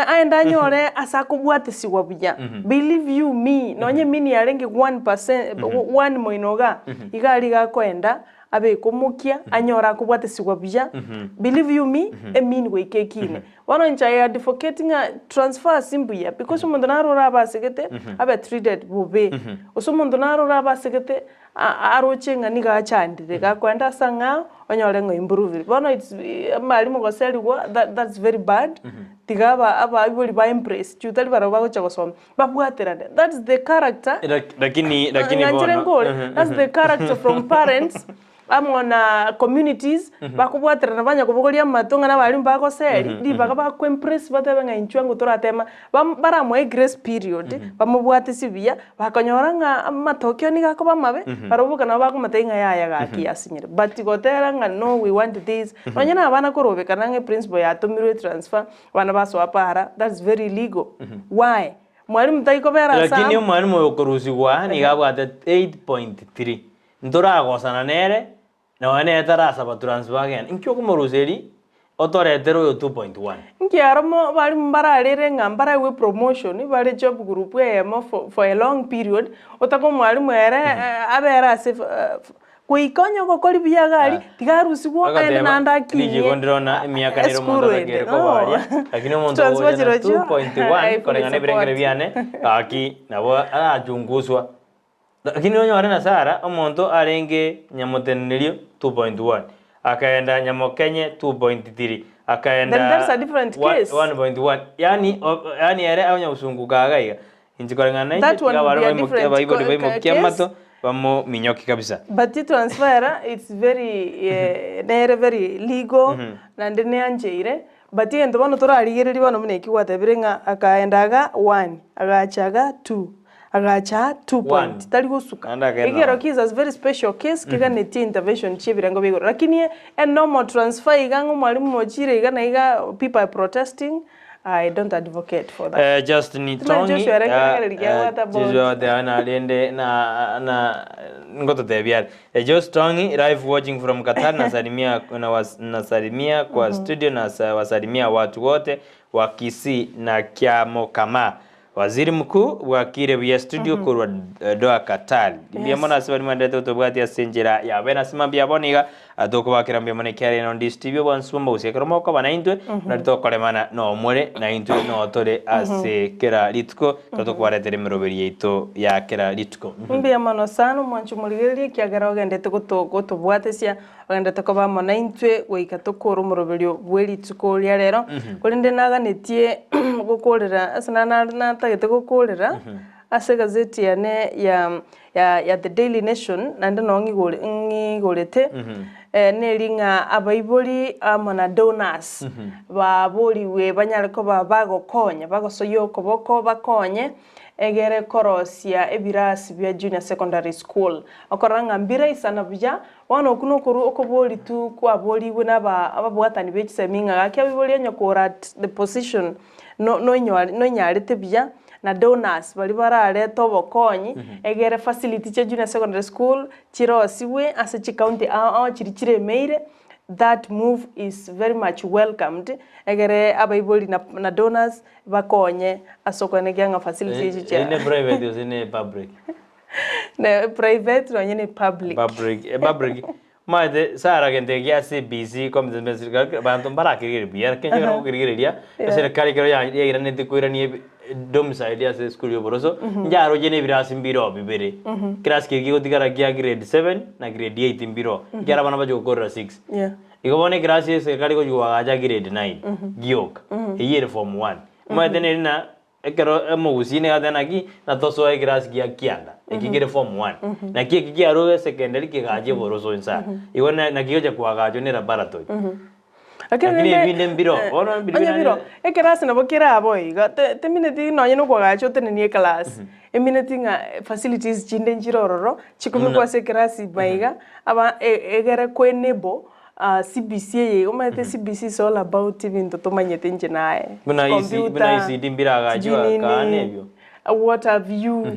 aende anyore asa kubwatesiwa buya believe you me nonye mini yarenge 1% 1 moinoga igali gakwenda abe kumukia anyora kubwatesiwa buya believe you me emini wekekine bono nchai advocating a transfer simbuya because umuntu narora basigete abe treated bube umuntu narora basigete arochenga niga achandire gakwenda sanga onyorengo improve bono it's malimu goserigwa that's very bad tigaba aba iboli ba impress tutali baraba go chagosoma babwaterane that's the character lakini bono that's the character from parents amona communities bakubwaterana banya kubogolia matonga na bali mbako seri di bakaba ku impress batebenga inchwangu toratema baramwe grace period bamubwate sibia bakonyoranga matokyo ni gakoba mabe barubuka na bakumatenga yaya gaki asinyire but goteranga no we want this nonyana abana korobekana nge principle ya tomirwe transfer bana baso apara that's very illegal why mwalimu taiko bera sa lakini mwalimu yokoruzigwa ni gabwate 8.3 ndoragosana nere na wane tarasa ba transfer again inkyo kumuruzeri otoretero yo 2.1 nkiaramo bali mbararere ngambara we promotion bali job group emo for a long period otako mwalimu ere abera ase kuikonyo kokoli biyagali tigarusiwo ende nandakinye ni gondrona miaka nero mondo bagere ko bari lakini mondo 2.1 korengane birengere biane aki nabo ajunguswa lakini onyo arena sara omonto arenge nyamotenerio 2.1 akaenda nyamokenye 2.3 akaenda then that's a different case 1.1 yani ere awanya usungu kagaiga injikorengana inji kiamato bamo minyoki kabisa but the transfer it's very legal na ndene anjeire but endo bono torarigereri bono muneki gwatebirenga akaendaga 1 agachaga 2 agacha 2 point tali gusuka igero kiza very special case kiganeti intervention chibirango bigoro lakini a normal transfer igango mwalimu mochire igana iga people are protesting I don't advocate for that just ni tongi jizo de ana lende na ngoto tebiar just tongi live watching from Qatar nasalimia kwa studio na wasalimia watu wote wa Kisii na Kiamo kama Waziri Mkuu wa Kire studio kurwa doa Qatar. Bia mona sibari mandete utobwati ya senjera ya bena simambia boniga atoko bakirambia mone kare on this TV bansumba usekromo ko banaintwe na tokolemana no mwere na intwe no tore ase kera litko toto kwaretere miroberi yeito ya kera litko. Mbia mono sano mwanchu muligeri kiagara ogendete gotobwate sia ogendete ko ba mona intwe goika tokoro muroberi bweli tuko lya rero kolinde naga-netie gukorera asana na tagete gukorera ase gazeti ya The Daily Nation nande no ngigorete nelinga abaiboli amana donors baboliwe banyareko bagokonya bagosoyo koboko bakonye egere korosia ebirasi bya junior secondary school okoranga mbira isana bya wana okuno kuru okoboli tu kwa boliwe naba ababwatani bekiseminga akya biboli anyokora the position no nyarete bya na donors bali barare tobokonyi egere facility che junior secondary school chirosiwe ase chi county chiri meire. That move is very much welcomed. Egere abaiboli na donors bakonye asokone gyanga facilities che. Ine private or ine public? Ne private no ine public. Public. Maite sara gente que hace busy como de bantu bara kirigiri biar kenje kana kirigiri dia serikali kero ya irane te ko irani domicile ya se school yo boroso njaro jene birasi mbiro bibere class kirigi ko digara kia grade 7 na grade 8 mbiro njara bana bajo ko 6 igobone gracias serikali ko juwa aja grade 9 giok year form 1 maite ne na ekero mo usine adana ki na toso e grass kia kianda ekigere form 1 na kie kiaro secondary kigaje boroso insa igona na kiyo kwa gajo ne laboratory lakini binde mbiro ona mbiro ekerasi na bokira aboiga te minute no nyeno kwa gajo te ni class eminute nga facilities chinde njirororo chikumi kwa sekerasi baiga aba egere kwenebo CBC ye umete CBC is all about even to manyete nje nae buna isi dimbira gajo kanebyo what have you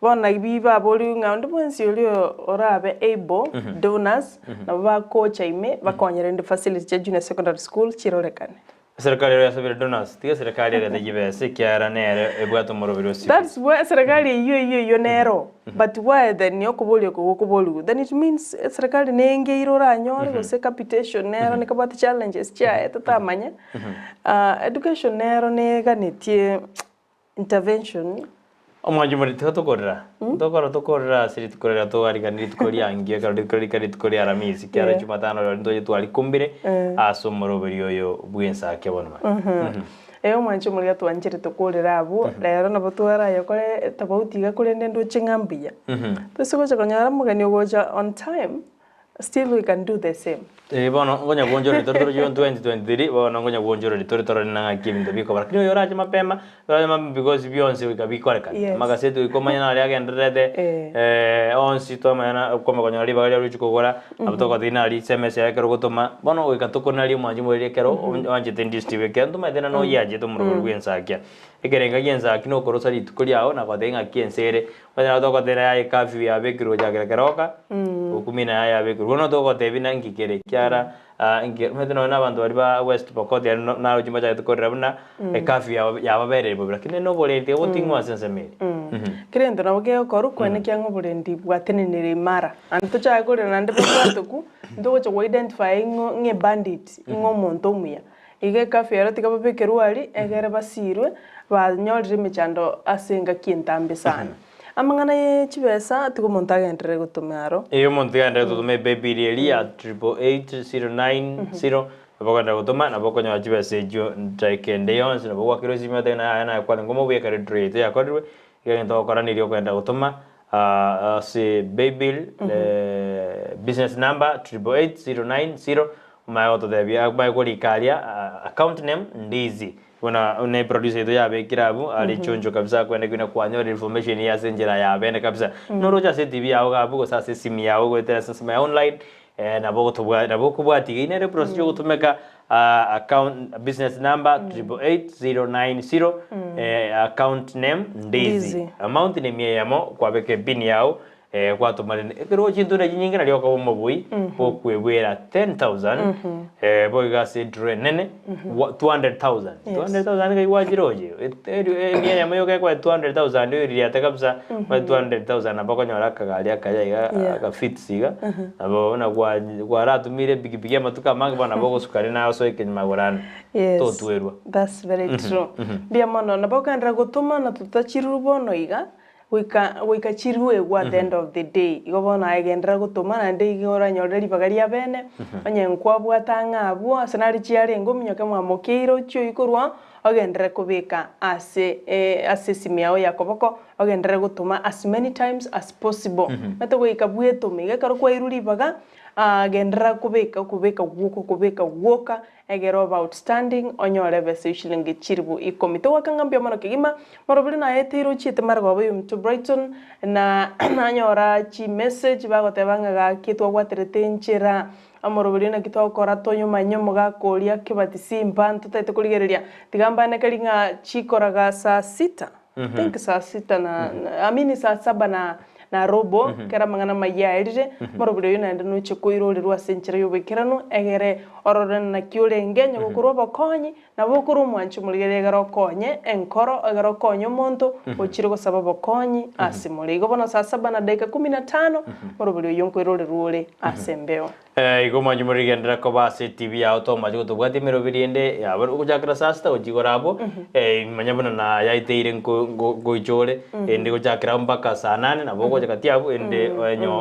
bona biba boli nga ndibonsi olio orabe able donors na ba coach ime bakonyere ndi facility cha junior secondary school chirorekane serikali ya sabira donors tiga serikali ya dajibe sekiara nere ebwato morobiro si that's why serikali yo nero but why then yokuboli okubolu then it means serikali nenge irora nyore go se capitation nero ne kabati challenges cha tatamanya education nero ne ganetie intervention omwanju muri tokorera tokorera siri tokorera to ari kaniri tukori angie kari tukori aramisi kyara Jumatano ndo yetu ali kumbire asomoro beriyo bw'Ensakia bonma omwanju muri atwanjire tokorera abo rero nabo twara yakore tabautiga kuri ndendo chingambia tusigocha kanyara mugani ogocha on time still we can do the same bono ngonya gonjoro toro 2023 bono ngonya gonjoro toro na kibindo biko bara kino yoraje mapema because bionse wikabikora magasetu ikomanya na ali agendrede onsi to mana koma konya ali bagari ruchiko gora abutoko dina ali SMS ya kero gotoma bono wikatoko nali mwanji mwele kero wanje tendisti wekendo madena no yaje to muruguru gw'Ensakia ekerenga Ensakia no korosa litukuri ao na kwadenga kiensere bana to kodera ya kafi ya bekiro jagera keroka ukumina ya bekiro bono to kodebina ngikere kyara meteno na bantu bari ba West Pokot ya na ujimba cha tukorera buna kafi ya babere bobra kine no bolente otingwa sensemere kirendo na boge okoru kwene kyango bolendi bwatenenere mara anto cha gore na ndebe kwatuku ndo cho identify nge bandit ngo monto muya ige kafi ya tika babekeru ali egere basirwe banyorire michando asenga kintambe sana amangana ye chibesa tuko montaga entre gutumaro iyo montaga entre gutume baby elia 888090 aboganda gutuma na boko nya chibesa ejo ndaikende yonse na boko kiro simyo tena na kwa ngomo bwe kare trade ya kodwe ngento koranirio kwenda gutuma se baby business number 888090 mayo to debia mayo ko likalia account name Ndizi una producer yetu yabe kirabu ali chonjo kabisa kwenda kwina kwanyora information ya senjera yabe kabisa noroja se TV yao gabu ko sasa simu yao ko tena sasa online na boko tobwa na boko bwati ine procedure kutumeka account business number 888090 account name Ndizi amount ni miyamo kwa beke pin yao kwa tomale ekero chintu na nyingi na lyoka bomobui okwebwera 10000 boiga se drenene 200000 kai wajiroje miya mayo kwa 200000 ndio iliata kabisa kwa 200000 abako nyora kagali akaya aka fitsiga abo na kwa ratumire bigibige matuka manga bana boko sukari na so ikinyamagorana to tuerwa that's very true bia mono na boko ndra gutuma na tutachirubo no iga wika chirwe at the end of the day igobona agendera gutuma na ndi igora nyoreri bagaria bene onye nkwabwa tang'abwo asenari chiari ngominyoke mwamokiro chyo ikorwa agendera kubika ase simiao yakoboko agendera gutuma as many times as possible mate wika bwetumiga karo kwa iruri baga agendera kubika woka egero outstanding onyore bese shilingi chirbu ikomito wakangambia mano kigima marobili na etiro chite margo bayo to Brighton na anyora chi message bagotebanga ga kitwa gwaterete nchira amorobili na kitwa kora tonyo manyomo ga koria kibati simba ntutete kuligereria tigamba ne kalinga chikoraga saa 6 think saa 6 amini saa 7 na robo kera mangana mayairire morobire yuna ndo chikoiro rirwa senchira yobekirano egere ororana na kiurenge nyo gukurwa bakonyi na bukuru mwanchu muligere garo konye enkoro garo konyo monto ochire go sababu konyi asimuli gobona saa 7 na dakika 15 morobire yonkoiro rirure asembeo igo mwanchu muligendera ko base TV ya auto majo to bwati merobiriende ya baro kujakira sasta ojigorabo manyabona na yaiteire ngo ichore ende kujakira mpaka saa 8 na boko jakatiabu ende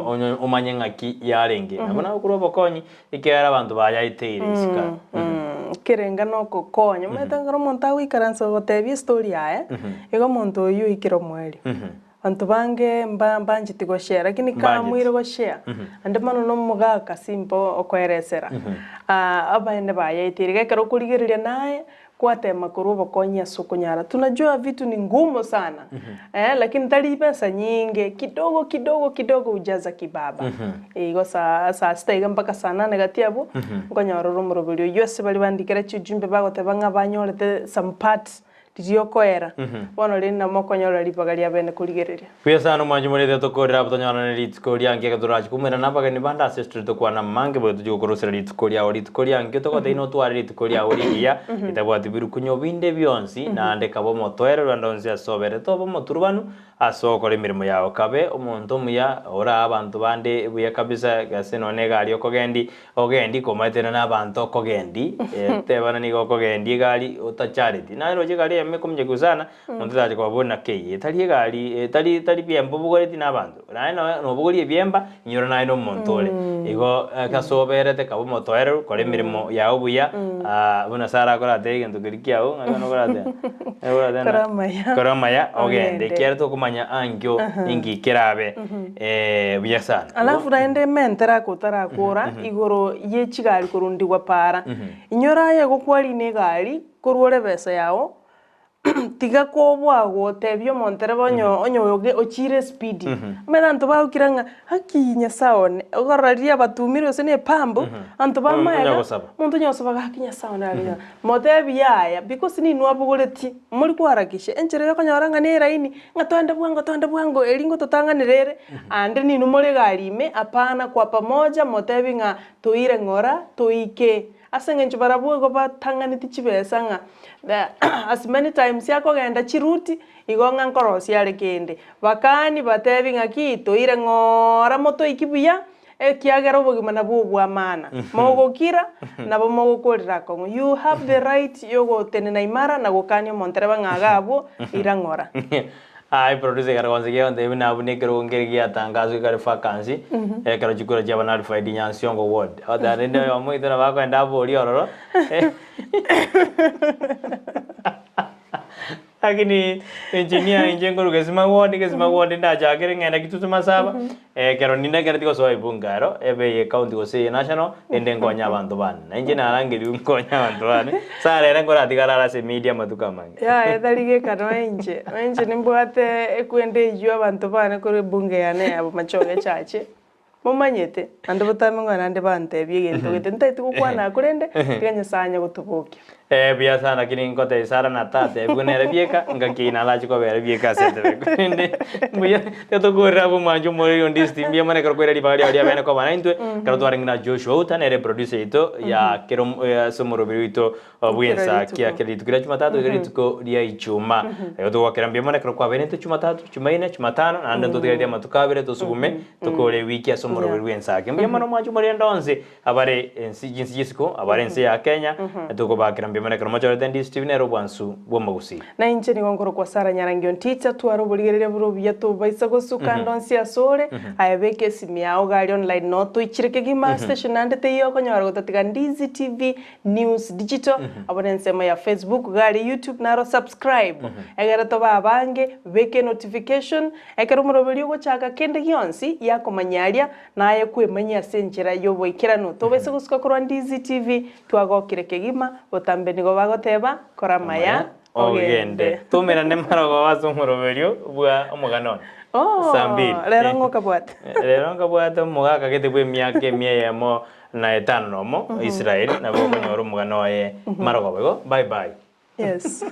onyo umanye ngaki yarenge nabona ukuro bokonyi ikera abantu bayaiteire isika kirenga no kokonyo metangaro monta wikaranso gotebi story ya igo monto yu ikiro mweri antu bange mbanjiti go share lakini kama mwire go share ande mano no mugaka simpo okweresera abaende bayaitire kero kuligereria naye kwatema kurubo konya sukunyara tunajua vitu ni ngumu sana lakini tali pesa nyingi kidogo ujaza kibaba igo saa sita mpaka saa 8 gatiabu ngonya rurumurubiro yose bali bandikira chujumbe bagote banga banyorete some parts tiyokoera bono lina mokonyola lipagalia bene kuligereria pesa no manju murete to korira butonyana ni litskoria nge kadurachi kumera nabaga ni banda ancestry to kwana mange bo to jokorosera litskoria ori litskoria nge to kote ino twari litskoria ori ya itabwati biru kunyo binde byonsi na ande kabo motwere rwandonzi asobere to bo moturubanu asokore mirimo yawo kabe omuntu muya ora abantu bande buya kabisa gase none gali ogendi komatena n'abantu okogendi tebana ni okogendi gali utacharity nairo jigali yamekomye guzana muntu taje kwabona keye tali gali tali byembo bugoreti n'abantu naino no bugori byemba nyoro naino muntu ole igo kasoberete kabo motwere kore mirimo yawo buya buna sara kora tege ndugirikiawo ngano kora te koramaya ogende kerto kumanya angyo ingi kirabe buya sana alafu naende mentera kutara kura igoro yechigali kurundi wa para inyora ye gokwali ne gali kurure besa yawo tiga ko bwago tebyo montere bonyo onyoge ochire speed mena antu ba ukiranga hakinya saone ogararia batumiro sene pambo antu ba maya muntu nyoso baga hakinya saone ali motebi yaya because ni nwabugoreti muri kwarakishe enchere yo kanyoranga ne raini ngatonda bwango elingo totanganirere ande ni numore galime apana kwa pamoja motebi nga tuire ngora tuike asengenje barabu go batangani tichibesa nga as many times yako genda chiruti igonga nkorosi yale kende bakani batebi ngaki tuire ngora moto ikibuya kiagera obugima nabwo bwa mana mogokira nabo mogokorira kongo you have the right yogo tenena imara na gokanya montereba ngagabo irangora ai producer karo konsikia onde bina abune kero ngerigia tangazo kare vacancy karo chikura jaba na faidi nyansiongo ward oda ndio yomo itona bako enda bori ororo lakini engineer injengo rugesima ward nda jagere ngenda kitu tumasaba kero ninda kero tiko so ibungaro ebe ye county go say national ende ngonya abantu bana na engineer arangeri ngonya abantu bana sare era ngora tigara se media matuka mange ya edalige kano enje nimbwate ekwende yu abantu bana kuri bunge yane abo machoge chache mumanyete ande butamengo nande bante byegento gete ntaitu kukwana kurende tiganya sanya gutubukia bia sana kini ngote sara na tate bunere bieka ngakina la chiko bere bieka sete kurende muya teto gorra bu manju mori on this team bia mane karo kwere di bali audia bene ko bana intwe karo to aringa Joshua utanere producer ito ya kero somoro biruito Ensakia kero tukira Jumatano kero tuko dia ichuma yo to wakera bia mane karo kwa bene to Jumatano Jumaine Jumatano anda to dia matukabere to sugume to kore wiki somoro biru Ensakia bia mane manju mori ndonze abare jinsi jisiko abare nse ya Kenya to ko bakera mane karo majore tendi Steven Robwansu bomba Gusii na incheni ngongoro kwa sara nyarangion tita twaro buligerere buro byato baisa gosuka ndonsi asore ayabeke simia ogali online no to ichireke gima station ande teyo konyara gotatiga Ndizi TV News Digital abonensema ya Facebook gali YouTube naro subscribe egera to babange beke notification ekero murobeli go chaka kende gyonsi yakomanyaria naye kwemanya senjera yobo ikirano to baisa gosuka kwa Ndizi TV twagokireke gima botambe nigo bagoteba koramaya ogende tumira ne marogo basumurobelio bwa omuganone sambiri lero ngokabwate mugaka gete bwe myake myemo na etano mo Israel na bwo nyoro muganoye marogo bego bye bye yes